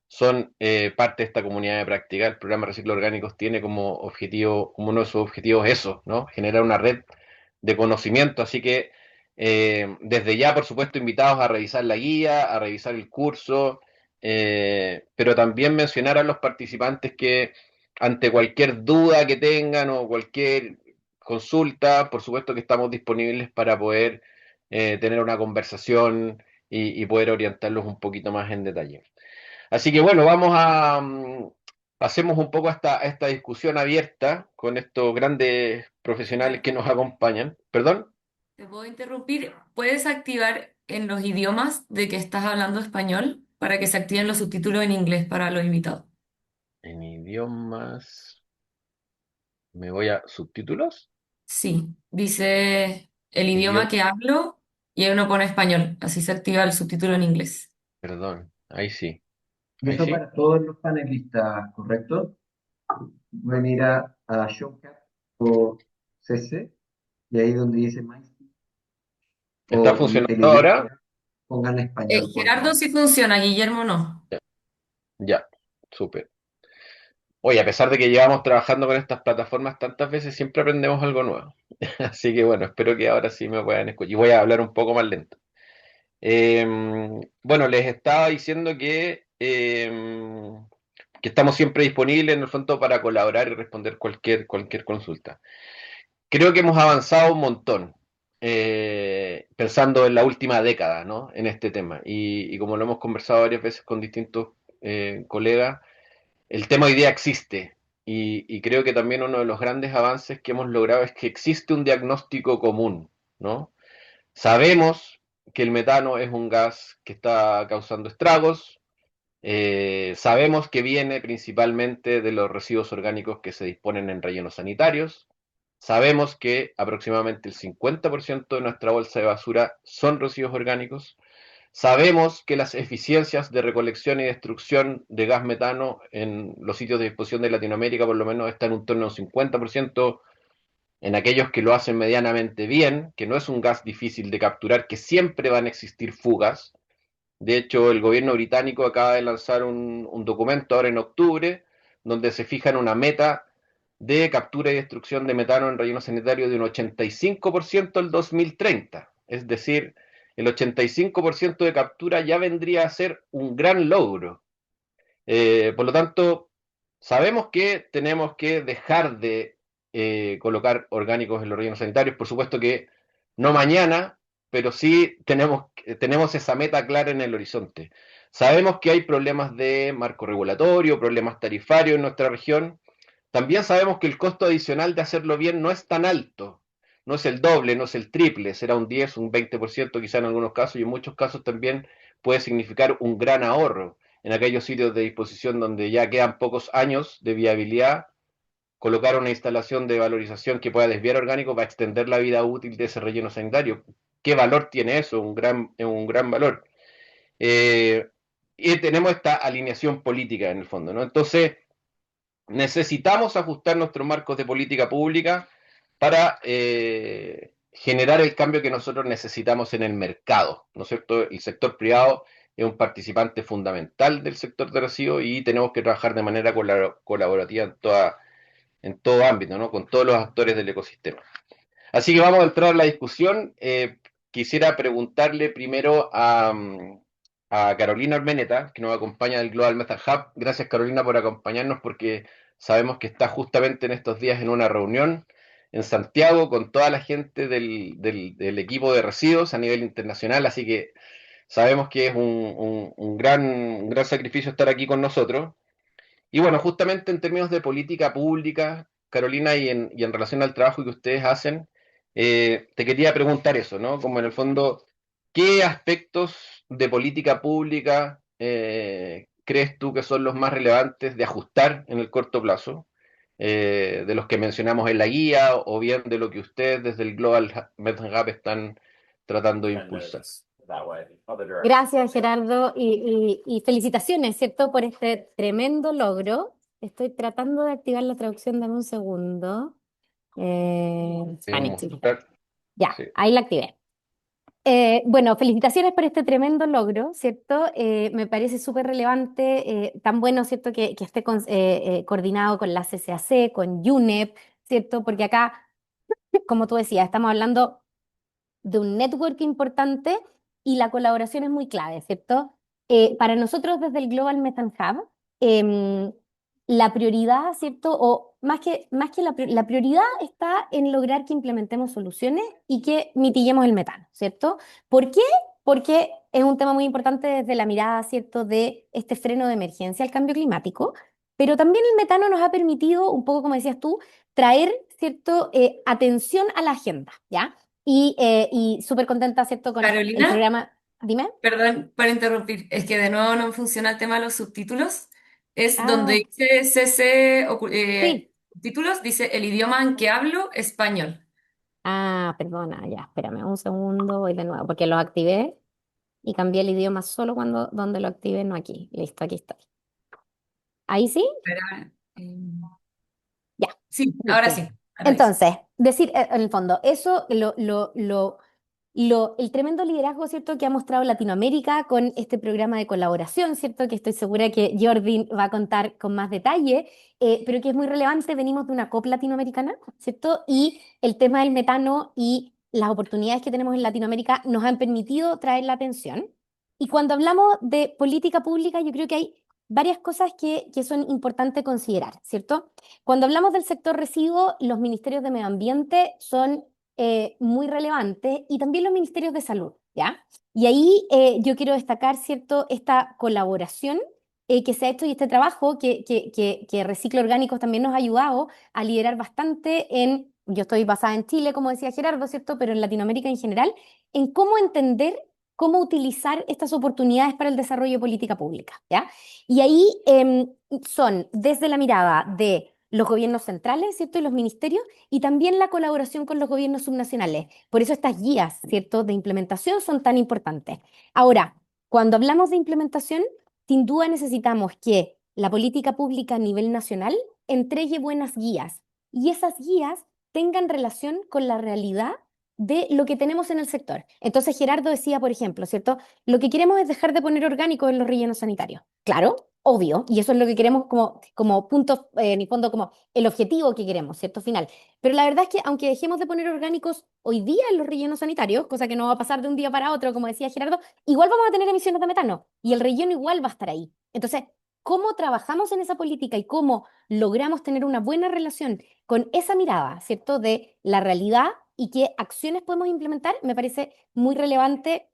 son parte de esta comunidad de práctica. El programa Reciclo Orgánicos tiene como objetivo, como uno de sus objetivos eso, ¿no? Generar una red de conocimiento, así que desde ya, por supuesto, invitados a revisar la guía, a revisar el curso, pero también mencionar a los participantes que ante cualquier duda que tengan o cualquier consulta, por supuesto que estamos disponibles para poder tener una conversación y poder orientarlos un poquito más en detalle. Así que bueno, pasemos un poco a esta discusión abierta con estos grandes profesionales que nos acompañan. ¿Perdón? ¿Te puedo interrumpir? ¿Puedes activar en los idiomas de que estás hablando español para que se activen los subtítulos en inglés para los invitados? En idiomas, me voy a subtítulos. Sí, dice el idioma Idioma, que hablo y ahí uno pone español, así se activa el subtítulo en inglés. perdón, ahí sí, Y ahí eso sí. para todos los panelistas, ¿correcto? Pueden ir a Showcast o CC y ahí donde dice más ¿Está o donde funcionando dice el ahora? idioma, pongan español, por Gerardo favor. sí funciona, Guillermo no. Ya, súper. Oye, a pesar de que llevamos trabajando con estas plataformas tantas veces, siempre aprendemos algo nuevo. Así que bueno, espero que ahora sí me puedan escuchar. Y voy a hablar un poco más lento. Eh, bueno, les estaba diciendo que estamos siempre disponibles en el fondo para colaborar y responder cualquier consulta. Creo que hemos avanzado un montón, pensando en la última década, ¿no? En este tema. Y como lo hemos conversado varias veces con distintos colegas, el tema hoy día existe. Y creo que también uno de los grandes avances que hemos logrado es que existe un diagnóstico común, ¿no? Sabemos que el metano es un gas que está causando estragos, sabemos que viene principalmente de los residuos orgánicos que se disponen en rellenos sanitarios, sabemos que aproximadamente el 50% de nuestra bolsa de basura son residuos orgánicos, sabemos que las eficiencias de recolección y destrucción de gas metano en los sitios de disposición de Latinoamérica por lo menos están en un torno a un 50%, en aquellos que lo hacen medianamente bien, que no es un gas difícil de capturar, que siempre van a existir fugas. De hecho, el gobierno británico acaba de lanzar un documento ahora en octubre, donde se fijan una meta de captura y destrucción de metano en relleno sanitario de un 85% al 2030. Es decir, el 85% de captura ya vendría a ser un gran logro. Por lo tanto, sabemos que tenemos que dejar de colocar orgánicos en los rellenos sanitarios. Por supuesto que no mañana, pero sí tenemos esa meta clara en el horizonte. Sabemos que hay problemas de marco regulatorio, problemas tarifarios en nuestra región. También sabemos que el costo adicional de hacerlo bien no es tan alto. No es el doble, no es el triple, será un 10, un 20% quizá en algunos casos, y en muchos casos también puede significar un gran ahorro en aquellos sitios de disposición donde ya quedan pocos años de viabilidad. Colocar una instalación de valorización que pueda desviar orgánicos va a extender la vida útil de ese relleno sanitario. ¿Qué valor tiene eso? Un gran valor. Eh, y tenemos esta alineación política en el fondo, ¿no? Entonces, necesitamos ajustar nuestros marcos de política pública para generar el cambio que nosotros necesitamos en el mercado, ¿no es cierto? El sector privado es un participante fundamental del sector de residuos y tenemos que trabajar de manera colaborativa en todo ámbito, ¿no? Con todos los actores del ecosistema. Así que vamos a entrar a la discusión. Quisiera preguntarle primero a Carolina Ormeneta, que nos acompaña del Global Methane Hub. Gracias, Carolina, por acompañarnos, porque sabemos que está justamente en estos días en una reunión en Santiago con toda la gente del equipo de residuos a nivel internacional, así que sabemos que es un gran sacrificio estar aquí con nosotros. Y bueno, justamente en términos de política pública, Carolina, y en relación al trabajo que ustedes hacen, te quería preguntar eso, ¿no? Como en el fondo, ¿qué aspectos de política pública crees tú que son los más relevantes de ajustar en el corto plazo? De los que mencionamos en la guía, o bien de lo que ustedes desde el Global Methane Hub están tratando de impulsar. Gracias, Gerardo, y felicitaciones, ¿cierto?, por este tremendo logro. Estoy tratando de activar la traducción, dame un segundo. Spanish. Ya, Sí. ahí la activé. Bueno, felicitaciones por este tremendo logro, ¿cierto? Me parece súper relevante, tan bueno, ¿cierto?, que esté coordinado con la CCAC, con UNEP, ¿cierto? Porque acá, como tú decías, estamos hablando de un network importante y la colaboración es muy clave, ¿cierto? Para nosotros desde el Global Methane Hub, la prioridad, ¿cierto? O más que la prioridad está en lograr que implementemos soluciones y que mitiguemos el metano, ¿cierto? ¿Por qué? Porque es un tema muy importante desde la mirada, ¿cierto?, de este freno de emergencia al cambio climático, pero también el metano nos ha permitido, un poco como decías tú, traer, ¿cierto?, atención a la agenda, ¿ya? Y súper contenta, ¿cierto?, con el Carolina, programa. Dime. perdón por interrumpir, es que de nuevo no funciona el tema de los subtítulos. Es donde Ah, dice CC sí. títulos, dice el idioma en que hablo, español. Ah, perdona, ya, espérame un segundo, voy de nuevo, porque lo activé y cambié el idioma solo cuando donde lo activé, no aquí. Listo, aquí está. ¿Ahí sí? Espera, Ya, sí, ahora listo. sí, ahora dice. Entonces, decir, en el fondo, eso, el tremendo liderazgo, ¿cierto?, que ha mostrado Latinoamérica con este programa de colaboración, ¿cierto?, que estoy segura que Jordi va a contar con más detalle, pero que es muy relevante. Venimos de una COP latinoamericana, ¿cierto? Y el tema del metano y las oportunidades que tenemos en Latinoamérica nos han permitido traer la atención. Y cuando hablamos de política pública, yo creo que hay varias cosas que son importantes considerar, ¿cierto? Cuando hablamos del sector residuo, los ministerios de medio ambiente son muy relevante, y también los ministerios de salud, ¿ya? Y ahí yo quiero destacar, ¿cierto?, esta colaboración que se ha hecho, y este trabajo que Reciclo Orgánicos también nos ha ayudado a liderar bastante yo estoy basada en Chile, como decía Gerardo, ¿cierto?, pero en Latinoamérica en general, en cómo entender, cómo utilizar estas oportunidades para el desarrollo de política pública, ¿ya? Y ahí son desde la mirada de los gobiernos centrales, ¿cierto?, y los ministerios, y también la colaboración con los gobiernos subnacionales. Por eso estas guías, ¿cierto?, de implementación son tan importantes. Ahora, cuando hablamos de implementación, sin duda necesitamos que la política pública a nivel nacional entregue buenas guías, y esas guías tengan relación con la realidad de lo que tenemos en el sector. Entonces Gerardo decía, por ejemplo, ¿cierto? Lo que queremos es dejar de poner orgánicos en los rellenos sanitarios. Claro, obvio, y eso es lo que queremos como punto, en el fondo, como el objetivo que queremos, ¿cierto? Final. Pero la verdad es que aunque dejemos de poner orgánicos hoy día en los rellenos sanitarios, cosa que no va a pasar de un día para otro, como decía Gerardo, igual vamos a tener emisiones de metano y el relleno igual va a estar ahí. Entonces, ¿cómo trabajamos en esa política y cómo logramos tener una buena relación con esa mirada, ¿cierto? De la realidad y qué acciones podemos implementar? Me parece muy relevante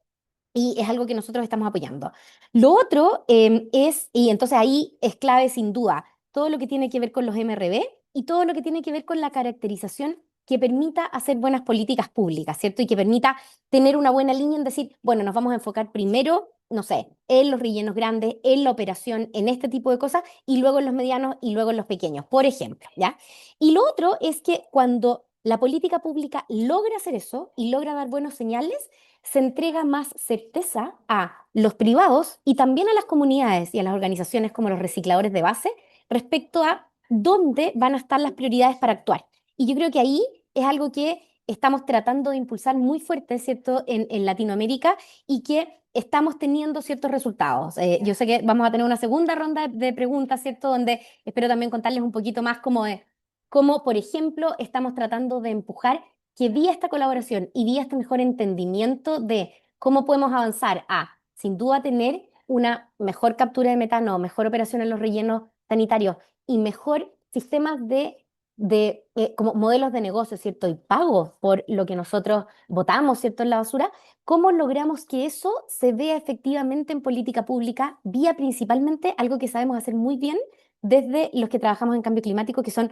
y es algo que nosotros estamos apoyando. Lo otro y entonces ahí es clave sin duda, todo lo que tiene que ver con los MRV y todo lo que tiene que ver con la caracterización que permita hacer buenas políticas públicas, ¿cierto? Y que permita tener una buena línea en decir, bueno, nos vamos a enfocar primero, no sé, en los rellenos grandes, en la operación, en este tipo de cosas, y luego en los medianos y luego en los pequeños, por ejemplo, ¿ya? Y lo otro es que cuando la política pública logra hacer eso y logra dar buenos señales, se entrega más certeza a los privados y también a las comunidades y a las organizaciones como los recicladores de base respecto a dónde van a estar las prioridades para actuar. Y yo creo que ahí es algo que estamos tratando de impulsar muy fuerte, ¿cierto?, en Latinoamérica y que estamos teniendo ciertos resultados. Yo sé que vamos a tener una segunda ronda de preguntas, ¿cierto?, donde espero también contarles un poquito más como de cómo, por ejemplo, estamos tratando de empujar que vía esta colaboración y vía este mejor entendimiento de cómo podemos avanzar a, sin duda, tener una mejor captura de metano, mejor operación en los rellenos sanitarios y mejor sistemas de como modelos de negocio, ¿cierto? Y pagos por lo que nosotros votamos, ¿cierto? En la basura, ¿cómo logramos que eso se vea efectivamente en política pública vía principalmente algo que sabemos hacer muy bien desde los que trabajamos en cambio climático, que son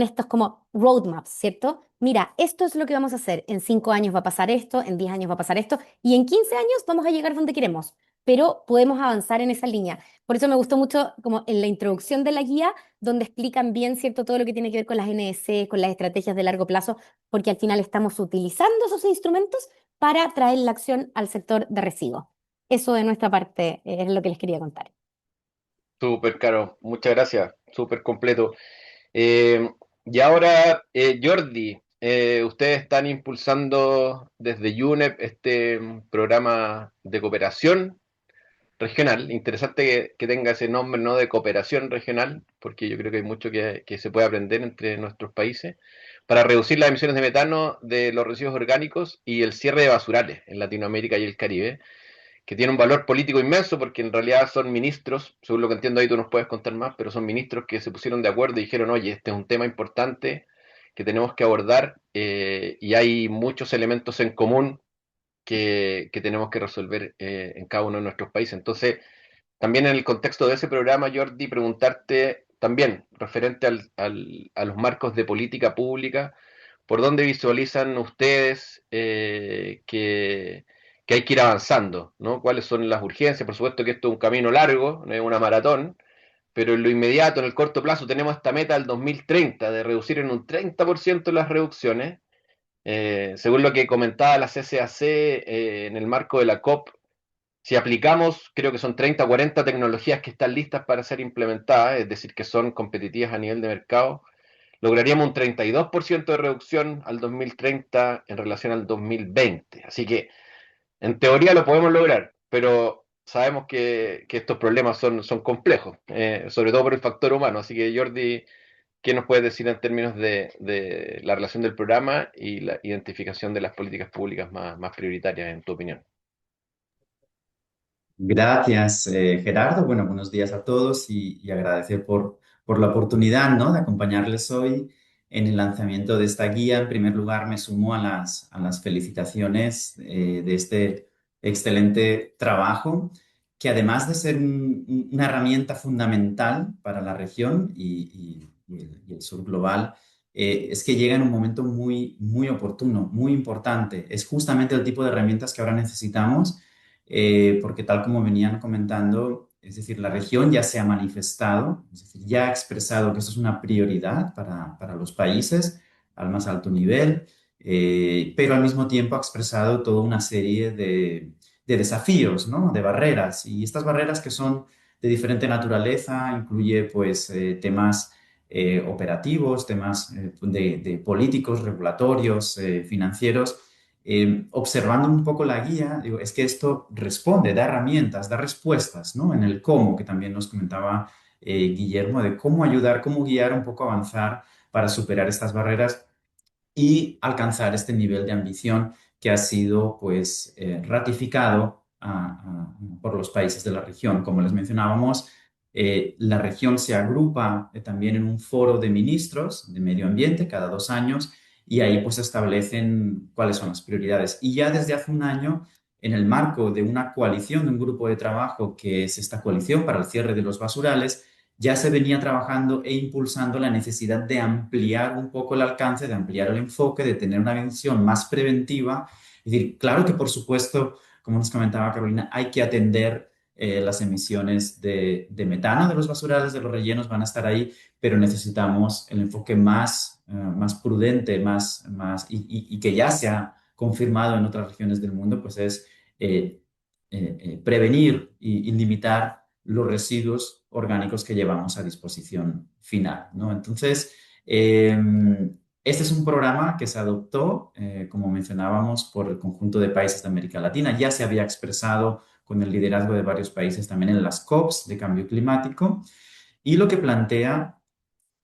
estos como roadmaps, ¿cierto? Mira, esto es lo que vamos a hacer. En 5 años va a pasar esto, en 10 años va a pasar esto, y en 15 años vamos a llegar donde queremos, pero podemos avanzar en esa línea. Por eso me gustó mucho como en la introducción de la guía, donde explican bien, ¿cierto?, todo lo que tiene que ver con las NDC, con las estrategias de largo plazo, porque al final estamos utilizando esos instrumentos para traer la acción al sector de residuos. Eso de nuestra parte es lo que les quería contar. Súper caro, muchas gracias, súper completo. Eh, y ahora, Jordi, ustedes están impulsando desde UNEP este programa de cooperación regional. Interesante que tenga ese nombre, ¿no? De cooperación regional, porque yo creo que hay mucho que se puede aprender entre nuestros países para reducir las emisiones de metano de los residuos orgánicos y el cierre de basurales en Latinoamérica y el Caribe, que tiene un valor político inmenso porque en realidad son ministros, según lo que entiendo ahí tú nos puedes contar más, pero son ministros que se pusieron de acuerdo y dijeron, oye, este es un tema importante que tenemos que abordar y hay muchos elementos en común que tenemos que resolver en cada uno de nuestros países. Entonces, también en el contexto de ese programa, Jordi, preguntarte también, referente a los marcos de política pública, ¿por dónde visualizan ustedes que hay que ir avanzando? ¿No? ¿Cuáles son las urgencias? Por supuesto que esto es un camino largo, no es una maratón, pero en lo inmediato, en el corto plazo, tenemos esta meta del 2030 de reducir en un 30% las reducciones. Según lo que comentaba la CCAC en el marco de la COP, si aplicamos, creo que son 30 o 40 tecnologías que están listas para ser implementadas, es decir, que son competitivas a nivel de mercado, lograríamos un 32% de reducción al 2030 en relación al 2020. Así que en teoría lo podemos lograr, pero sabemos que estos problemas son complejos, sobre todo por el factor humano. Así que Jordi, ¿qué nos puedes decir en términos de la relación del programa y la identificación de las políticas públicas más prioritarias, en tu opinión? Gracias, Gerardo. Bueno, buenos días a todos y agradecer por la oportunidad, ¿no?, de acompañarles hoy en el lanzamiento de esta guía. En primer lugar, me sumo a las felicitaciones de este excelente trabajo, que además de ser una herramienta fundamental para la región y el sur global, es que llega en un momento muy, muy oportuno, muy importante. Es justamente el tipo de herramientas que ahora necesitamos porque tal como venían comentando, es decir, la región ya se ha manifestado, es decir, ya ha expresado que esto es una prioridad para los países al más alto nivel, pero al mismo tiempo ha expresado toda una serie de desafíos, ¿no?, de barreras, y estas barreras que son de diferente naturaleza, incluye pues temas operativos, temas de políticos, regulatorios, financieros. Observando un poco la guía, digo, es que esto responde, da herramientas, da respuestas, ¿no? En el cómo, que también nos comentaba Guillermo, de cómo ayudar, cómo guiar un poco a avanzar para superar estas barreras y alcanzar este nivel de ambición que ha sido pues ratificado por los países de la región. Como les mencionábamos, la región se agrupa también en un foro de ministros de medio ambiente cada 2 años y ahí pues establecen cuáles son las prioridades. Y ya desde hace un año, en el marco de una coalición, de un grupo de trabajo que es esta coalición para el cierre de los basurales, ya se venía trabajando e impulsando la necesidad de ampliar un poco el alcance, de ampliar el enfoque, de tener una visión más preventiva. Es decir, claro que por supuesto, como nos comentaba Carolina, hay que atender las emisiones de metano de los basurales, de los rellenos, van a estar ahí, pero necesitamos el enfoque más prudente, y que ya se ha confirmado en otras regiones del mundo, pues es prevenir y limitar los residuos orgánicos que llevamos a disposición final, ¿no? Entonces, este es un programa que se adoptó, como mencionábamos, por el conjunto de países de América Latina. Ya se había expresado con el liderazgo de varios países también en las COPs de cambio climático. Y lo que plantea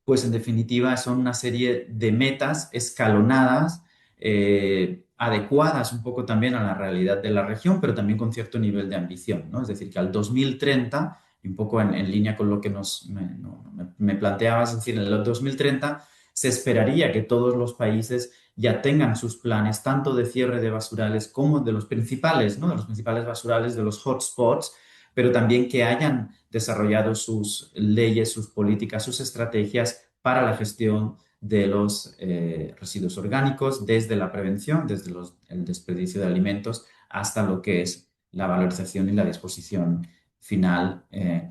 pues en definitiva son una serie de metas escalonadas, adecuadas un poco también a la realidad de la región, pero también con cierto nivel de ambición, ¿no? Es decir, que al 2030, y un poco en línea con lo que me planteabas, es decir, en el 2030 se esperaría que todos los países ya tengan sus planes, tanto de cierre de basurales como de los principales, ¿no? De los principales basurales, de los hotspots, pero también que hayan desarrollado sus leyes, sus políticas, sus estrategias para la gestión de los residuos orgánicos, desde la prevención, desde el desperdicio de alimentos, hasta lo que es la valorización y la disposición final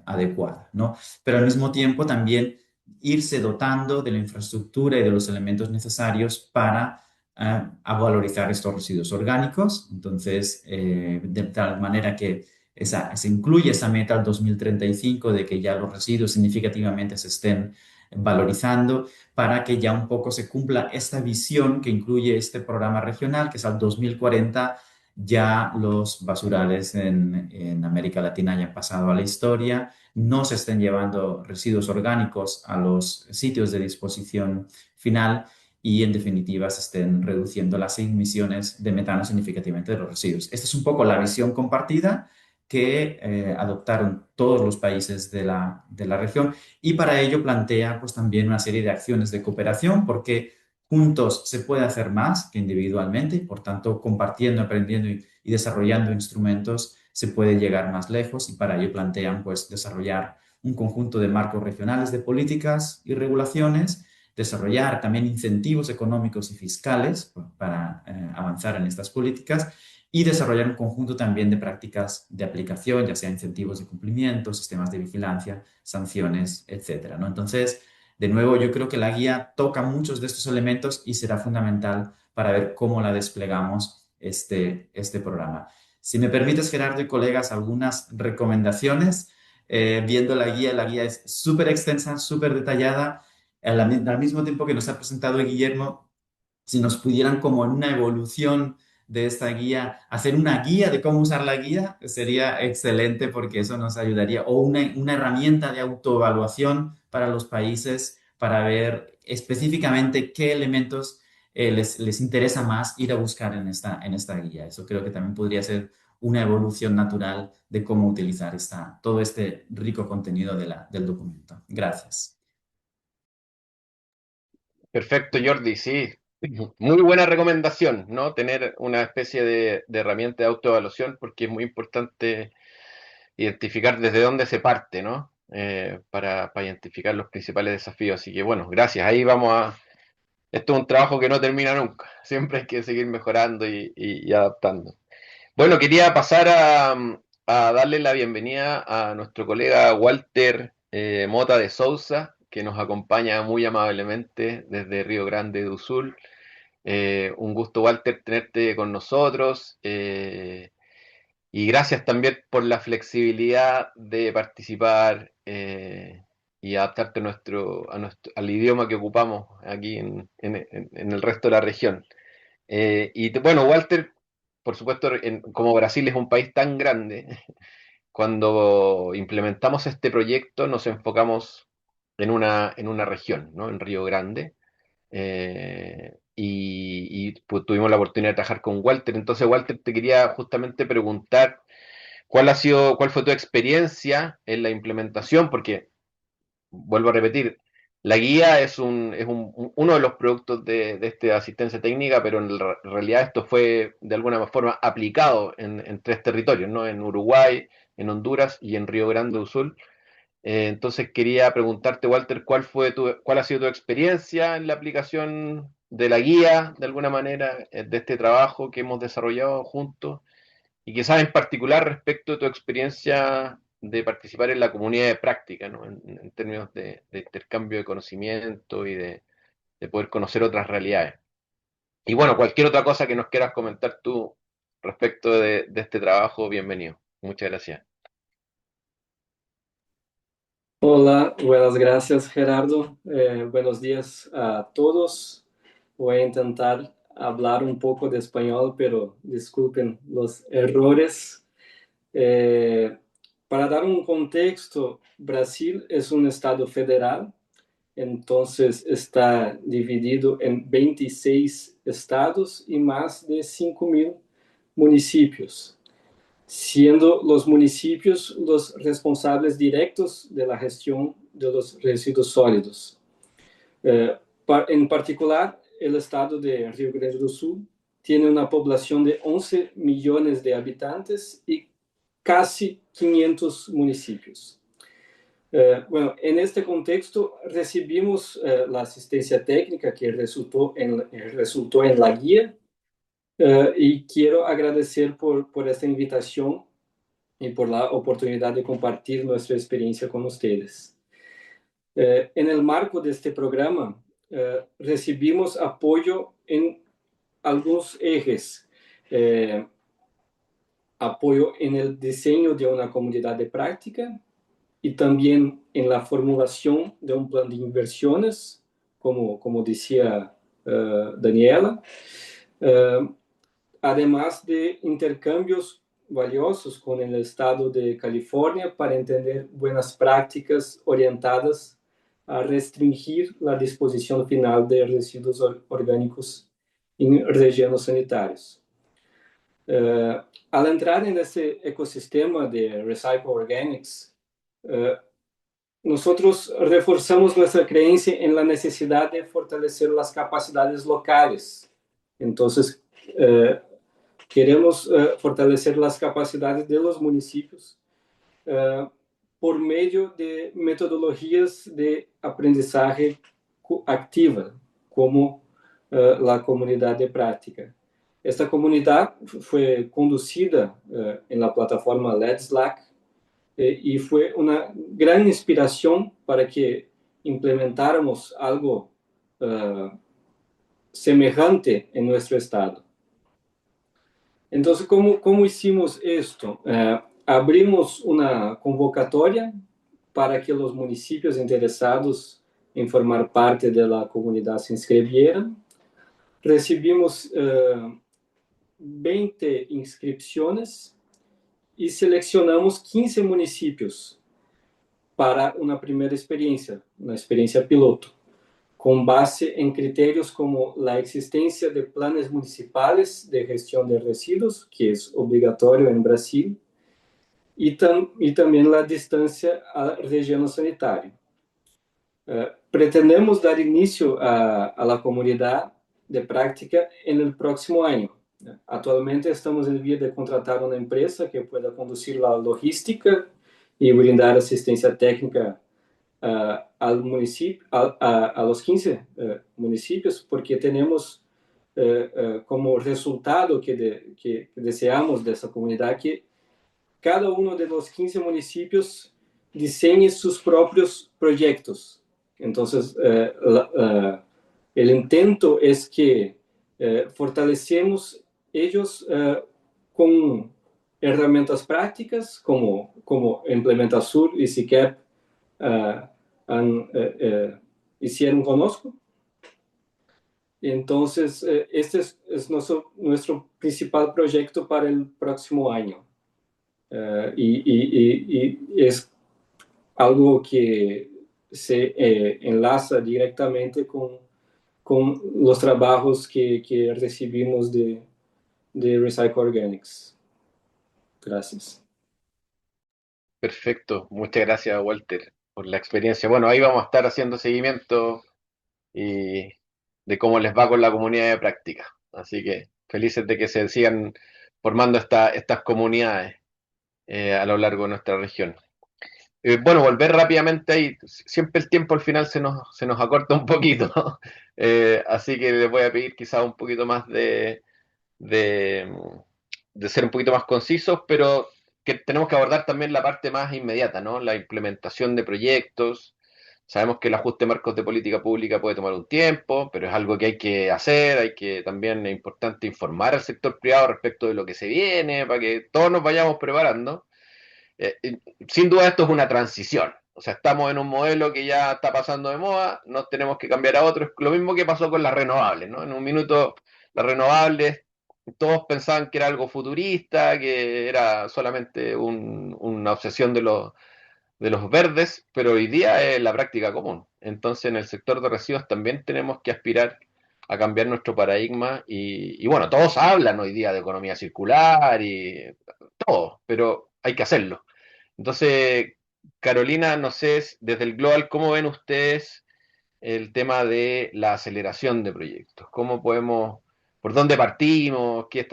adecuada, ¿no? Pero al mismo tiempo también irse dotando de la infraestructura y de los elementos necesarios para a valorizar estos residuos orgánicos. Entonces, de tal manera que se incluye esa meta al 2035 de que ya los residuos significativamente se estén valorizando para que ya un poco se cumpla esta visión que incluye este programa regional, que es al 2040 ya los basurales en América Latina hayan pasado a la historia, no se estén llevando residuos orgánicos a los sitios de disposición final y en definitiva se estén reduciendo las emisiones de metano significativamente de los residuos. Esta es un poco la visión compartida que adoptaron todos los países de la región y para ello plantea pues también una serie de acciones de cooperación porque juntos se puede hacer más que individualmente y por tanto compartiendo, aprendiendo y desarrollando instrumentos se puede llegar más lejos y para ello plantean pues desarrollar un conjunto de marcos regionales de políticas y regulaciones, desarrollar también incentivos económicos y fiscales para avanzar en estas políticas y desarrollar un conjunto también de prácticas de aplicación, ya sea incentivos de cumplimiento, sistemas de vigilancia, sanciones, etcétera, ¿no? Entonces, de nuevo, yo creo que la guía toca muchos de estos elementos y será fundamental para ver cómo la desplegamos este programa. Si me permites, Gerardo y colegas, algunas recomendaciones. Viendo la guía es súper extensa, súper detallada. Al mismo tiempo que nos ha presentado Guillermo, si nos pudieran como en una evolución de esta guía, hacer una guía de cómo usar la guía, sería excelente porque eso nos ayudaría, o una herramienta de autoevaluación para los países para ver específicamente qué elementos les interesa más ir a buscar en esta guía. Eso creo que también podría ser una evolución natural de cómo utilizar todo este rico contenido del documento. Gracias. Perfecto, Jordi, sí. Muy buena recomendación, ¿no? Tener una especie de herramienta de autoevaluación porque es muy importante identificar desde dónde se parte, ¿no? Para identificar los principales desafíos. Así que bueno, gracias. Ahí vamos a... Esto es un trabajo que no termina nunca. Siempre hay que seguir mejorando y adaptando. Bueno, quería pasar a darle la bienvenida a nuestro colega Walter Mota de Souza, que nos acompaña muy amablemente desde Río Grande do Sul. Un gusto, Walter, tenerte con nosotros y gracias también por la flexibilidad de participar y adaptarte al idioma que ocupamos aquí en el resto de la región. Bueno, Walter, por supuesto, como Brasil es un país tan grande, cuando implementamos este proyecto nos enfocamos en una región, ¿no? En Río Grande. Pues, tuvimos la oportunidad de trabajar con Walter. Entonces, Walter, te quería justamente preguntar cuál fue tu experiencia en la implementación, porque vuelvo a repetir, la guía uno de los productos de esta asistencia técnica, pero en realidad esto fue de alguna forma aplicado en tres territorios, ¿no? En Uruguay, en Honduras y en Río Grande do Sul. Entonces quería preguntarte, Walter, cuál ha sido tu experiencia en la aplicación de la guía, de alguna manera, de este trabajo que hemos desarrollado juntos, y quizás en particular respecto de tu experiencia de participar en la comunidad de práctica, ¿no? En términos de intercambio de conocimiento y de poder conocer otras realidades. Y bueno, cualquier otra cosa que nos quieras comentar tú respecto de este trabajo, bienvenido. Muchas gracias. Hola, buenas gracias Gerardo. Buenos días a todos. Voy a intentar hablar un poco de español, pero disculpen los errores. Para dar un contexto, Brasil es un estado federal, entonces está dividido en 26 estados y más de 5.000 municipios, siendo los municipios los responsables directos de la gestión de los residuos sólidos. En particular, el estado de Río Grande do Sul tiene una población de 11 millones de habitantes y casi 500 municipios. Bueno, en este contexto recibimos la asistencia técnica que resultó en la guía, y quiero agradecer por esta invitación y por la oportunidad de compartir nuestra experiencia con ustedes. En el marco de este programa, recibimos apoyo en algunos ejes. Apoyo en el diseño de una comunidad de práctica y también en la formulación de un plan de inversiones, como decía Daniela, además de intercambios valiosos con el estado de California para entender buenas prácticas orientadas a restringir la disposición final de residuos orgánicos en rellenos sanitarios. Al entrar en ese ecosistema de Recycle Organics, nosotros reforzamos nuestra creencia en la necesidad de fortalecer las capacidades locales. Entonces, queremos fortalecer las capacidades de los municipios por medio de metodologías de aprendizaje activa, como la comunidad de práctica. Esta comunidad fue conducida en la plataforma Let's Slack y fue una gran inspiración para que implementáramos algo semejante en nuestro estado. Entonces, ¿cómo hicimos esto? Abrimos una convocatoria para que los municipios interesados en formar parte de la comunidad se inscribieran. Recibimos 20 inscripciones y seleccionamos 15 municipios para una primera experiencia, una experiencia piloto, con base en criterios como la existencia de planes municipales de gestión de residuos, que es obligatorio en Brasil, y también la distancia al relleno sanitario. Pretendemos dar inicio a la comunidad de práctica en el próximo año. Actualmente estamos en vía de contratar una empresa que pueda conducir la logística y brindar asistencia técnica al municipio, a los 15 municipios, porque tenemos como resultado que deseamos de esa comunidad que cada uno de los 15 municipios diseñe sus propios proyectos. Entonces, el intento es que fortalecemos ellos con herramientas prácticas como Implementasur y SICAP hicieron conosco. Entonces, este es nuestro principal proyecto para el próximo año. Y es algo que se enlaza directamente con los trabajos que recibimos de Recycle Organics. Gracias. Perfecto, muchas gracias, Walter, por la experiencia. Bueno, ahí vamos a estar haciendo seguimiento y de cómo les va con la comunidad de práctica. Así que felices de que se sigan formando estas comunidades a lo largo de nuestra región. Bueno, volver rápidamente ahí. Siempre el tiempo al final se nos acorta un poquito. Así que les voy a pedir quizás un poquito más de, de ser un poquito más concisos, pero que tenemos que abordar también la parte más inmediata, ¿no? La implementación de proyectos. Sabemos que el ajuste de marcos de política pública puede tomar un tiempo, pero es algo que hay que hacer, también es importante informar al sector privado respecto de lo que se viene, para que todos nos vayamos preparando. Sin duda esto es una transición, o sea, estamos en un modelo que ya está pasando de moda, nos tenemos que cambiar a otro, es lo mismo que pasó con las renovables, ¿no? En un minuto las renovables todos pensaban que era algo futurista, que era solamente una obsesión de los verdes, pero hoy día es la práctica común. Entonces, en el sector de residuos también tenemos que aspirar a cambiar nuestro paradigma y bueno, todos hablan hoy día de economía circular y todo, pero hay que hacerlo. Entonces, Carolina, no sé, desde el Global, ¿cómo ven ustedes el tema de la aceleración de proyectos? ¿Cómo podemos, por dónde partimos? ¿Qué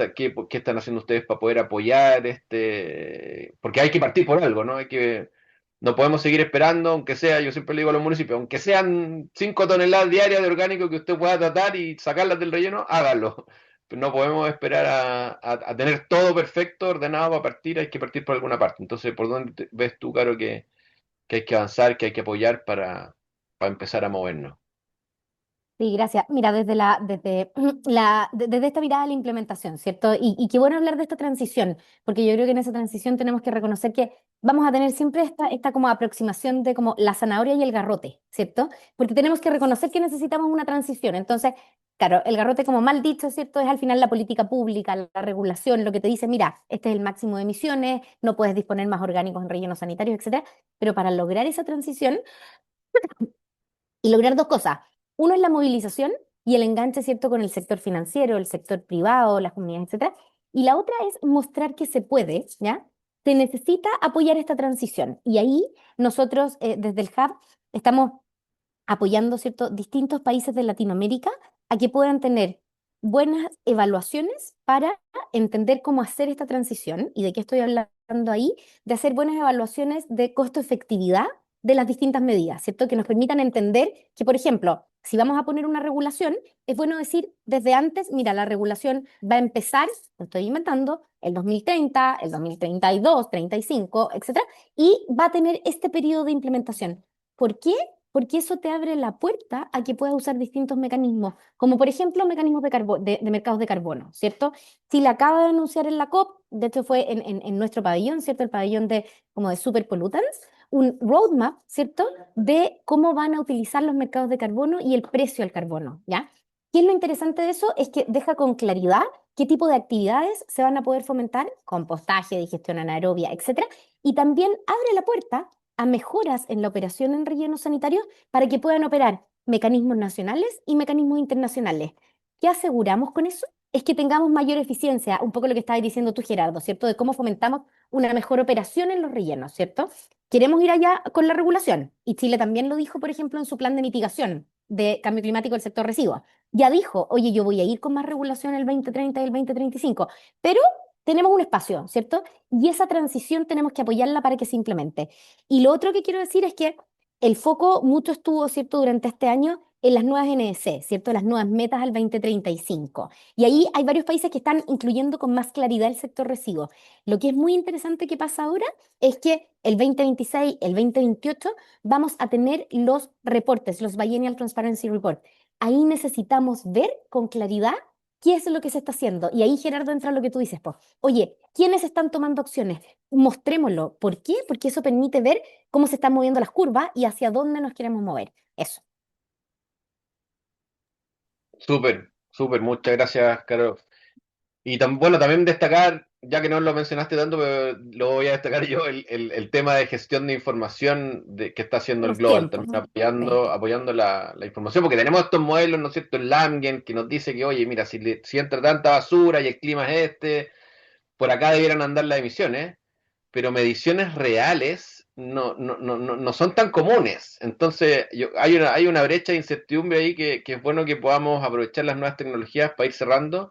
están haciendo ustedes para poder apoyar Porque hay que partir por algo, ¿no? No podemos seguir esperando, aunque sea, yo siempre le digo a los municipios, aunque sean 5 toneladas diarias de orgánico que usted pueda tratar y sacarlas del relleno, hágalo. No podemos esperar a tener todo perfecto, ordenado para partir, hay que partir por alguna parte. Entonces, ¿por dónde ves tú, Caro, que hay que avanzar, que hay que apoyar para empezar a movernos? Sí, gracias. Mira, desde esta mirada de la implementación, ¿cierto? Y qué bueno hablar de esta transición, porque yo creo que en esa transición tenemos que reconocer que vamos a tener siempre esta como aproximación de como la zanahoria y el garrote, ¿cierto? Porque tenemos que reconocer que necesitamos una transición. Entonces, claro, el garrote, como mal dicho, ¿cierto? Es al final la política pública, la regulación, lo que te dice, mira, este es el máximo de emisiones, no puedes disponer más orgánicos en rellenos sanitarios, etcétera. Pero para lograr esa transición y lograr dos cosas. Uno es la movilización y el enganche, ¿cierto?, con el sector financiero, el sector privado, las comunidades, etcétera. Y la otra es mostrar que se puede, ¿ya? Se necesita apoyar esta transición. Y ahí nosotros, desde el Hub, estamos apoyando, ¿cierto?, distintos países de Latinoamérica a que puedan tener buenas evaluaciones para entender cómo hacer esta transición. ¿Y de qué estoy hablando ahí? De hacer buenas evaluaciones de costo-efectividad de las distintas medidas, ¿cierto? Que nos permitan entender que, por ejemplo, si vamos a poner una regulación, es bueno decir desde antes, mira, la regulación va a empezar, lo estoy inventando, el 2030, el 2032, 35, etcétera, y va a tener este periodo de implementación. ¿Por qué? Porque eso te abre la puerta a que puedas usar distintos mecanismos, como por ejemplo mecanismos de mercados de carbono, ¿cierto? Chile acaba de anunciar en la COP, de hecho fue en nuestro pabellón, ¿cierto? El pabellón como de superpollutants, un roadmap, ¿cierto? De cómo van a utilizar los mercados de carbono y el precio al carbono, ¿ya? ¿Qué es lo interesante de eso? Es que deja con claridad qué tipo de actividades se van a poder fomentar, compostaje, digestión anaerobia, etcétera, y también abre la puerta a mejoras en la operación en rellenos sanitarios para que puedan operar mecanismos nacionales y mecanismos internacionales. ¿Qué aseguramos con eso? Es que tengamos mayor eficiencia, un poco lo que estabas diciendo tú, Gerardo, ¿cierto? De cómo fomentamos una mejor operación en los rellenos, ¿cierto? Queremos ir allá con la regulación, y Chile también lo dijo, por ejemplo, en su plan de mitigación de cambio climático del sector residuos. Ya dijo, oye, yo voy a ir con más regulación el 2030 y el 2035, pero tenemos un espacio, ¿cierto? Y esa transición tenemos que apoyarla para que se implemente. Y lo otro que quiero decir es que el foco mucho estuvo, ¿cierto?, durante este año en las nuevas NDC, ¿cierto?, las nuevas metas al 2035. Y ahí hay varios países que están incluyendo con más claridad el sector residuos. Lo que es muy interesante que pasa ahora es que el 2026, el 2028, vamos a tener los reportes, los Biennial Transparency Report. Ahí necesitamos ver con claridad ¿Qué es lo que se está haciendo? Y ahí, Gerardo, entra lo que tú dices, pues, oye, ¿quiénes están tomando acciones? Mostrémoslo. ¿Por qué? Porque eso permite ver cómo se están moviendo las curvas y hacia dónde nos queremos mover. Eso. Súper, súper, muchas gracias, Caro. Y bueno, también destacar, ya que no lo mencionaste tanto, pero lo voy a destacar yo, el tema de gestión de información que está haciendo el Los Global, tiempos, también ¿no? Sí. apoyando la información, porque tenemos estos modelos, ¿no es cierto?, el Lamgen, que nos dice que, oye, mira, si entra tanta basura y el clima es este, por acá debieran andar las emisiones, pero mediciones reales no son tan comunes. Entonces, hay una brecha de incertidumbre ahí que es bueno que podamos aprovechar las nuevas tecnologías para ir cerrando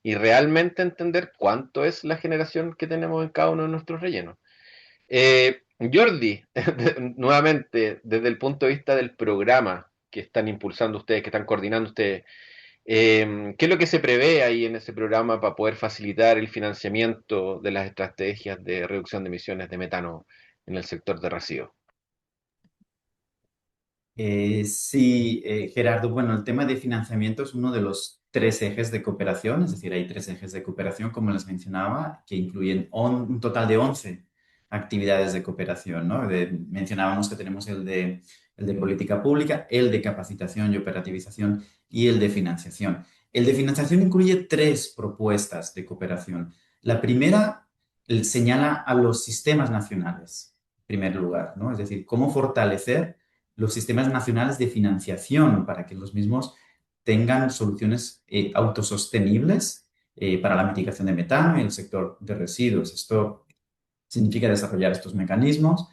y realmente entender cuánto es la generación que tenemos en cada uno de nuestros rellenos. Jordi, nuevamente, desde el punto de vista del programa que están impulsando ustedes, que están coordinando ustedes, ¿qué es lo que se prevé ahí en ese programa para poder facilitar el financiamiento de las estrategias de reducción de emisiones de metano en el sector de residuos? Sí, Gerardo, bueno, el tema de financiamiento es uno de los tres ejes de cooperación, es decir, hay tres ejes de cooperación, como les mencionaba, que incluyen un total de 11 actividades de cooperación, ¿no? Mencionábamos que tenemos el de política pública, el de capacitación y operativización y el de financiación. El de financiación incluye tres propuestas de cooperación. La primera señala a los sistemas nacionales, en primer lugar, ¿no? Es decir, cómo fortalecer los sistemas nacionales de financiación para que los mismos tengan soluciones autosostenibles para la mitigación de metano y el sector de residuos. Esto significa desarrollar estos mecanismos,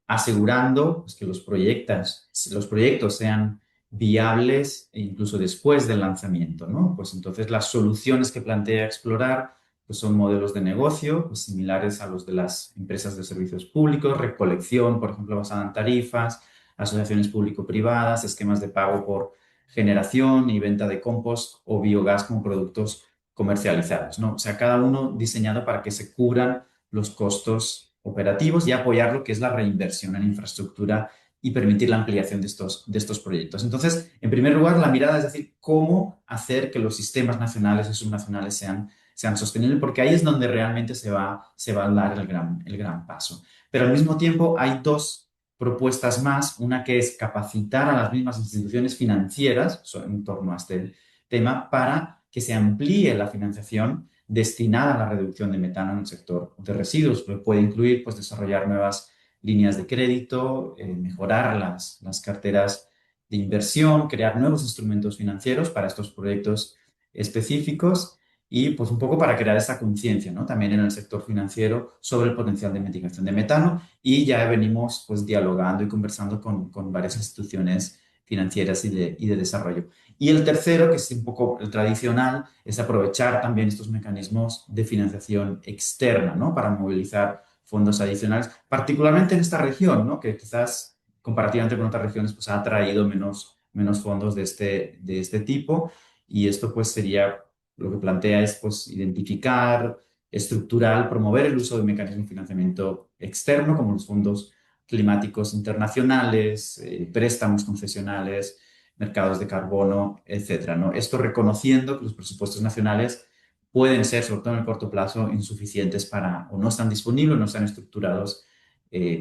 asegurando pues, que los proyectos sean viables e incluso después del lanzamiento, ¿no? Pues entonces las soluciones que plantea explorar pues son modelos de negocio pues, similares a los de las empresas de servicios públicos, recolección, por ejemplo, basada en tarifas, asociaciones público-privadas, esquemas de pago por generación y venta de compost o biogás como productos comercializados, ¿no? O sea, cada uno diseñado para que se cubran los costos operativos y apoyar lo que es la reinversión en infraestructura y permitir la ampliación de estos proyectos. Entonces, en primer lugar, la mirada es decir, cómo hacer que los sistemas nacionales y subnacionales sean sostenibles, porque ahí es donde realmente se va a dar el gran paso. Pero al mismo tiempo hay dos propuestas más, una que es capacitar a las mismas instituciones financieras en torno a este tema para que se amplíe la financiación destinada a la reducción de metano en el sector de residuos. Puede incluir pues, desarrollar nuevas líneas de crédito, mejorar las carteras de inversión, crear nuevos instrumentos financieros para estos proyectos específicos y pues un poco para crear esa conciencia, ¿no? También en el sector financiero sobre el potencial de mitigación de metano y ya venimos pues dialogando y conversando con varias instituciones financieras y de desarrollo. Y el tercero, que es un poco el tradicional, es aprovechar también estos mecanismos de financiación externa, ¿no? Para movilizar fondos adicionales, particularmente en esta región, ¿no? Que quizás comparativamente con otras regiones pues ha atraído menos fondos de este tipo y esto pues sería, lo que plantea es pues identificar, estructurar, promover el uso de mecanismos de financiamiento externo como los fondos climáticos internacionales, préstamos concesionales, mercados de carbono, etcétera, ¿no? Esto reconociendo que los presupuestos nacionales pueden ser, sobre todo en el corto plazo, insuficientes o no están disponibles, no están estructurados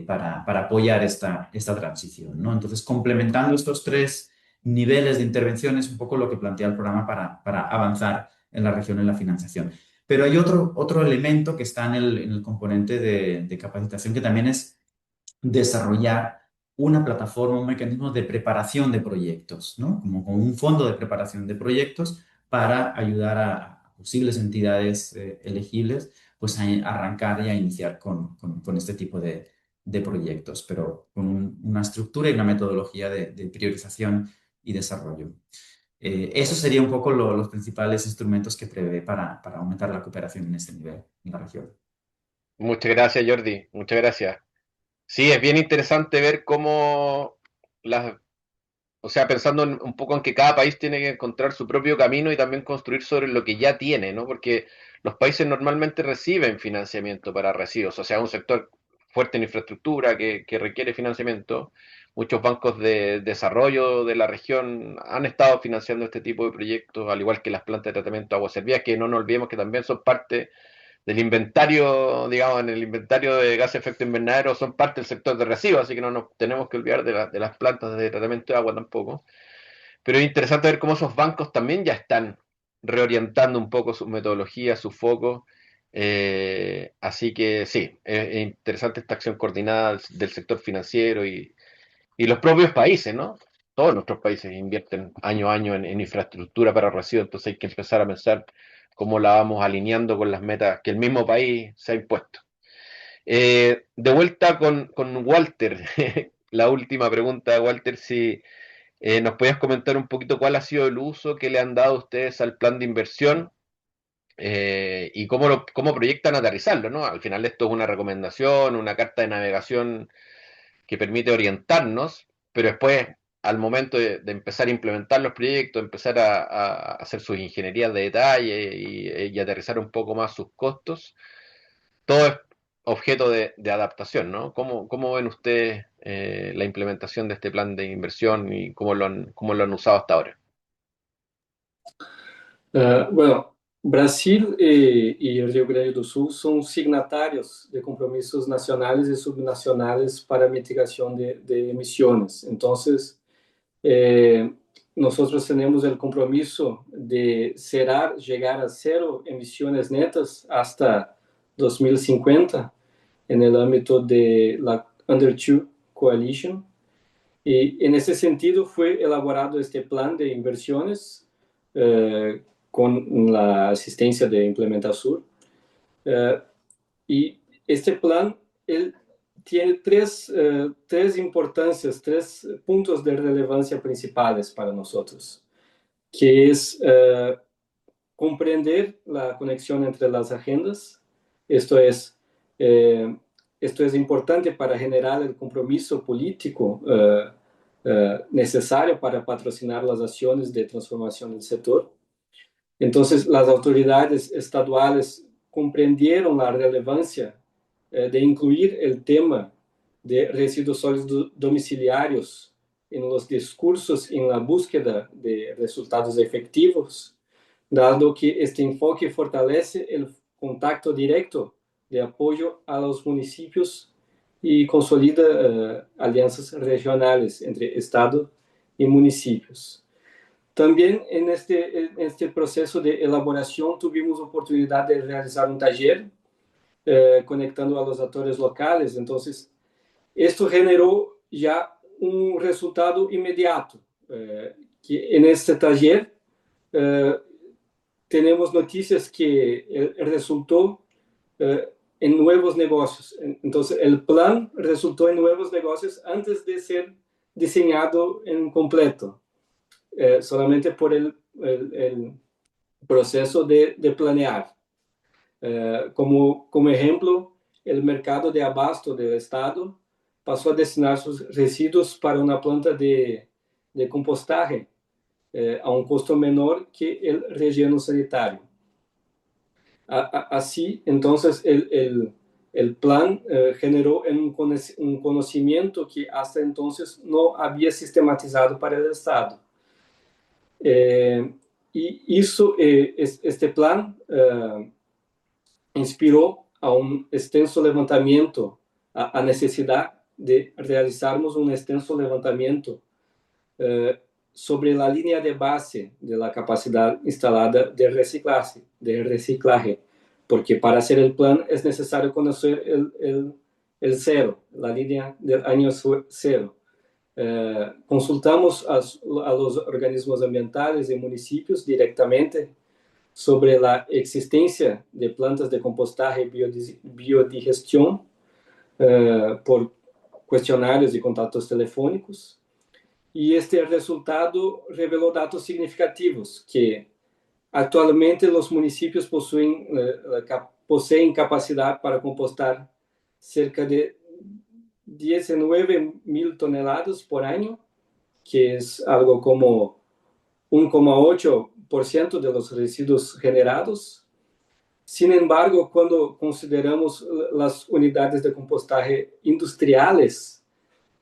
para apoyar esta transición, ¿no? Entonces, complementando estos tres niveles de intervención es un poco lo que plantea el programa para avanzar en la región en la financiación. Pero hay otro elemento que está en el componente de capacitación que también es desarrollar una plataforma, un mecanismo de preparación de proyectos, ¿no? Como un fondo de preparación de proyectos para ayudar a posibles entidades elegibles pues a arrancar y a iniciar con este tipo de proyectos, pero con una estructura y una metodología de priorización y desarrollo. Eso sería un poco los principales instrumentos que prevé para aumentar la cooperación en este nivel en la región. Muchas gracias, Jordi, muchas gracias. Sí, es bien interesante ver cómo o sea, pensando un poco en que cada país tiene que encontrar su propio camino y también construir sobre lo que ya tiene, ¿no? Porque los países normalmente reciben financiamiento para residuos, o sea, un sector fuerte en infraestructura, que requiere financiamiento. Muchos bancos de desarrollo de la región han estado financiando este tipo de proyectos, al igual que las plantas de tratamiento de aguas servidas, que no nos olvidemos que también son parte del inventario, digamos, en el inventario de gases de efecto invernadero, son parte del sector de residuos, así que no nos tenemos que olvidar de las plantas de tratamiento de agua tampoco. Pero es interesante ver cómo esos bancos también ya están reorientando un poco sus metodologías, sus focos. Así que sí, es interesante esta acción coordinada del sector financiero y los propios países, ¿no? Todos nuestros países invierten año a año en infraestructura para residuos, entonces hay que empezar a pensar cómo la vamos alineando con las metas que el mismo país se ha impuesto. De vuelta con Walter, la última pregunta, Walter, si nos podías comentar un poquito cuál ha sido el uso que le han dado ustedes al plan de inversión y cómo proyectan aterrizarlo, ¿no? Al final esto es una recomendación, una carta de navegación que permite orientarnos, pero después, al momento de empezar a implementar los proyectos, empezar a hacer sus ingenierías de detalle y aterrizar un poco más sus costos, todo es objeto de adaptación, ¿no? ¿Cómo ven ustedes la implementación de este plan de inversión y cómo lo han usado hasta ahora? Bueno, Brasil y Rio Grande do Sul son signatarios de compromisos nacionales y subnacionales para mitigación de emisiones. Entonces, nosotros tenemos el compromiso de llegar a cero emisiones netas hasta 2050 en el ámbito de la Under Two Coalition. Y en ese sentido fue elaborado este plan de inversiones con la asistencia de Implementa Sur. Y este plan él tiene tres importancias, tres puntos de relevancia principales para nosotros, que es comprender la conexión entre las agendas. Esto es importante para generar el compromiso político necesario para patrocinar las acciones de transformación del sector. Entonces, las autoridades estaduales comprendieron la relevancia de incluir el tema de residuos sólidos domiciliarios en los discursos en la búsqueda de resultados efectivos, dado que este enfoque fortalece el contacto directo de apoyo a los municipios y consolida alianzas regionales entre Estado y municipios. También en este proceso de elaboración tuvimos oportunidad de realizar un taller conectando a los actores locales. Entonces, esto generó ya un resultado inmediato, que en este taller tenemos noticias que resultó en nuevos negocios. Entonces, el plan resultó en nuevos negocios antes de ser diseñado en completo, solamente por el proceso de planear. Como ejemplo, el mercado de abasto del Estado pasó a destinar sus residuos para una planta de compostaje a un costo menor que el relleno sanitario. Así, entonces, el plan generó un conocimiento que hasta entonces no había sistematizado para el Estado. Y este plan inspiró a un extenso levantamiento, a necesidad de realizarmos un extenso levantamiento sobre la línea de base de la capacidad instalada de reciclaje, porque para hacer el plan es necesario conocer el cero, la línea del año cero. Consultamos a los organismos ambientales y municipios directamente sobre la existencia de plantas de compostaje y biodigestión por cuestionarios y contactos telefónicos. Y este resultado reveló datos significativos, que actualmente los municipios poseen capacidad para compostar cerca de 19.000 toneladas por año, que es algo como 1,8% de los residuos generados. Sin embargo, cuando consideramos las unidades de compostaje industriales,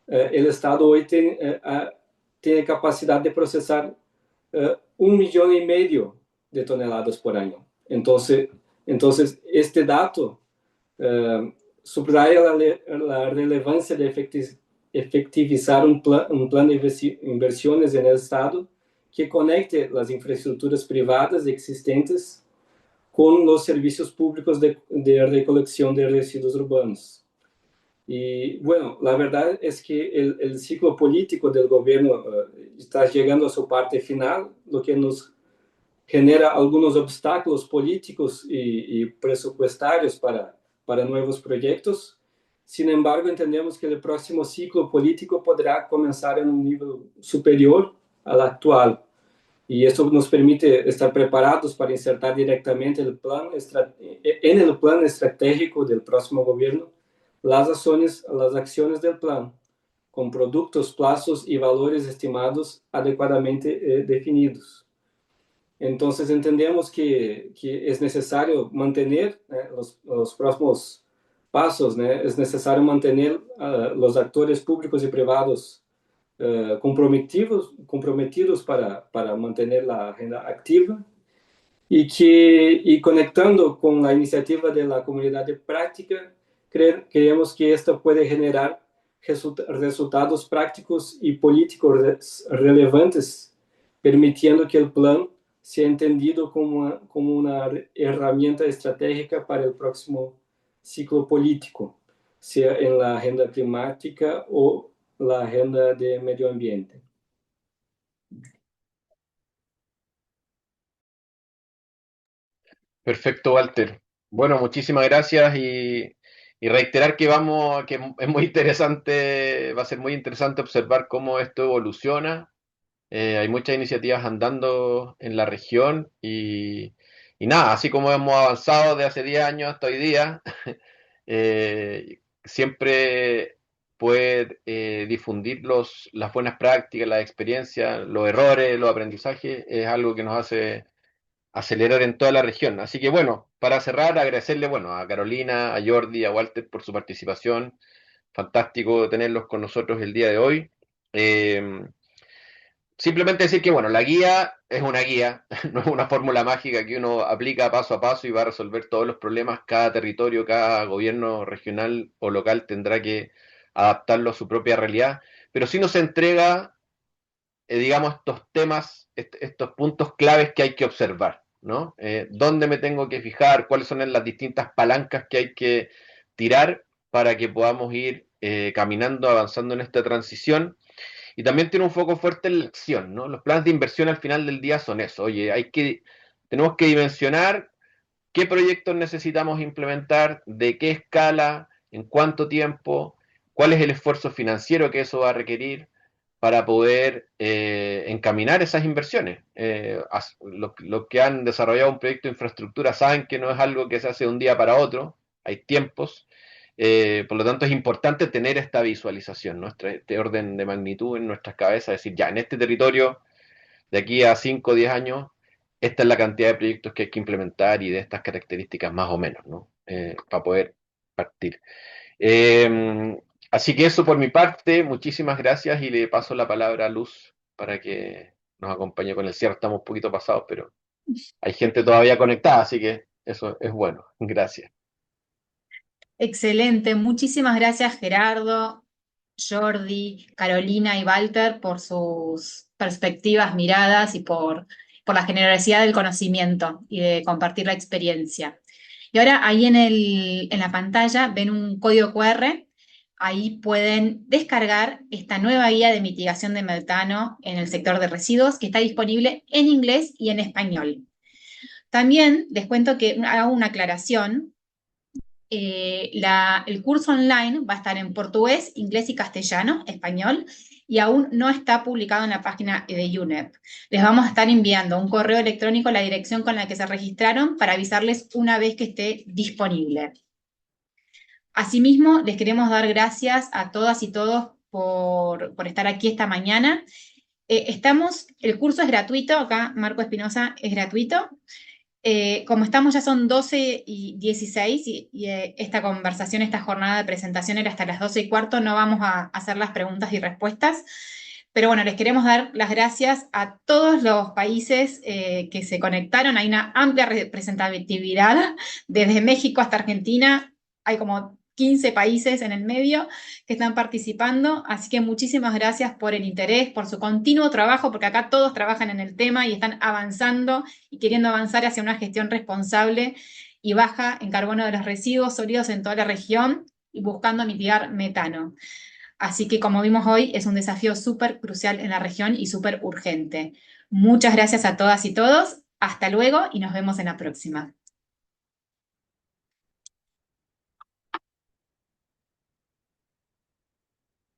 el Estado hoy tiene capacidad de procesar 1,5 millones de toneladas por año. Entonces este dato subraya la relevancia de efectivizar un plan de inversiones en el Estado que conecte las infraestructuras privadas existentes con los servicios públicos de recolección de residuos urbanos. Y bueno, la verdad es que el ciclo político del gobierno está llegando a su parte final, lo que nos genera algunos obstáculos políticos y presupuestarios para nuevos proyectos. Sin embargo, entendemos que el próximo ciclo político podrá comenzar en un nivel superior al actual. Y eso nos permite estar preparados para insertar directamente en el plan estratégico del próximo gobierno las acciones del plan, con productos, plazos y valores estimados adecuadamente definidos. Entonces entendemos que es necesario mantener los próximos pasos, es necesario mantener los actores públicos y privados comprometidos para mantener la agenda activa y conectando con la iniciativa de la comunidad de práctica, creemos que esto puede generar resultados prácticos y políticos relevantes, permitiendo que el plan sea entendido como una herramienta estratégica para el próximo ciclo político, sea en la agenda climática o la agenda de medio ambiente. Perfecto, Walter. Bueno, muchísimas gracias y reiterar que es muy interesante, va a ser muy interesante observar cómo esto evoluciona. Hay muchas iniciativas andando en la región y nada, así como hemos avanzado de hace 10 años hasta hoy día, siempre poder difundir las buenas prácticas, las experiencias, los errores, los aprendizajes, es algo que nos hace acelerar en toda la región. Así que bueno, para cerrar, agradecerle bueno, a Carolina, a Jordi, a Walter por su participación. Fantástico tenerlos con nosotros el día de hoy. Simplemente decir que bueno, la guía es una guía, no es una fórmula mágica que uno aplica paso a paso y va a resolver todos los problemas. Cada territorio, cada gobierno regional o local tendrá que adaptarlo a su propia realidad, pero sí nos entrega digamos, estos temas, estos puntos claves que hay que observar, ¿no? ¿Dónde me tengo que fijar? ¿Cuáles son las distintas palancas que hay que tirar para que podamos ir caminando, avanzando en esta transición? Y también tiene un foco fuerte en la acción, ¿no? Los planes de inversión al final del día son eso. Oye, tenemos que dimensionar qué proyectos necesitamos implementar, de qué escala, en cuánto tiempo, cuál es el esfuerzo financiero que eso va a requerir para poder encaminar esas inversiones. Los que han desarrollado un proyecto de infraestructura saben que no es algo que se hace de un día para otro, hay tiempos, por lo tanto es importante tener esta visualización, ¿no? Este orden de magnitud en nuestras cabezas, decir, ya, en este territorio, de aquí a 5 o 10 años, esta es la cantidad de proyectos que hay que implementar y de estas características más o menos, ¿no? Para poder partir. Así que eso por mi parte, muchísimas gracias y le paso la palabra a Luz para que nos acompañe con el cierre. Estamos un poquito pasados, pero hay gente todavía conectada, así que eso es bueno. Gracias. Excelente, muchísimas gracias Gerardo, Jordi, Carolina y Walter por sus perspectivas, miradas y por la generosidad del conocimiento y de compartir la experiencia. Y ahora ahí en la pantalla ven un código QR, ahí pueden descargar esta nueva guía de mitigación de metano en el sector de residuos que está disponible en inglés y en español. También les cuento que hago una aclaración. El curso online va a estar en portugués, inglés y castellano, español, y aún no está publicado en la página de UNEP. Les vamos a estar enviando un correo electrónico a la dirección con la que se registraron para avisarles una vez que esté disponible. Asimismo, les queremos dar gracias a todas y todos por estar aquí esta mañana. El curso es gratuito, acá Marco Espinosa es gratuito. Como estamos ya son 12:16 y esta conversación, esta jornada de presentación era hasta las 12:15, no vamos a hacer las preguntas y respuestas. Pero bueno, les queremos dar las gracias a todos los países que se conectaron. Hay una amplia representatividad, desde México hasta Argentina. Hay como 15 países en el medio que están participando. Así que muchísimas gracias por el interés, por su continuo trabajo, porque acá todos trabajan en el tema y están avanzando y queriendo avanzar hacia una gestión responsable y baja en carbono de los residuos sólidos en toda la región y buscando mitigar metano. Así que, como vimos hoy, es un desafío súper crucial en la región y súper urgente. Muchas gracias a todas y todos. Hasta luego y nos vemos en la próxima.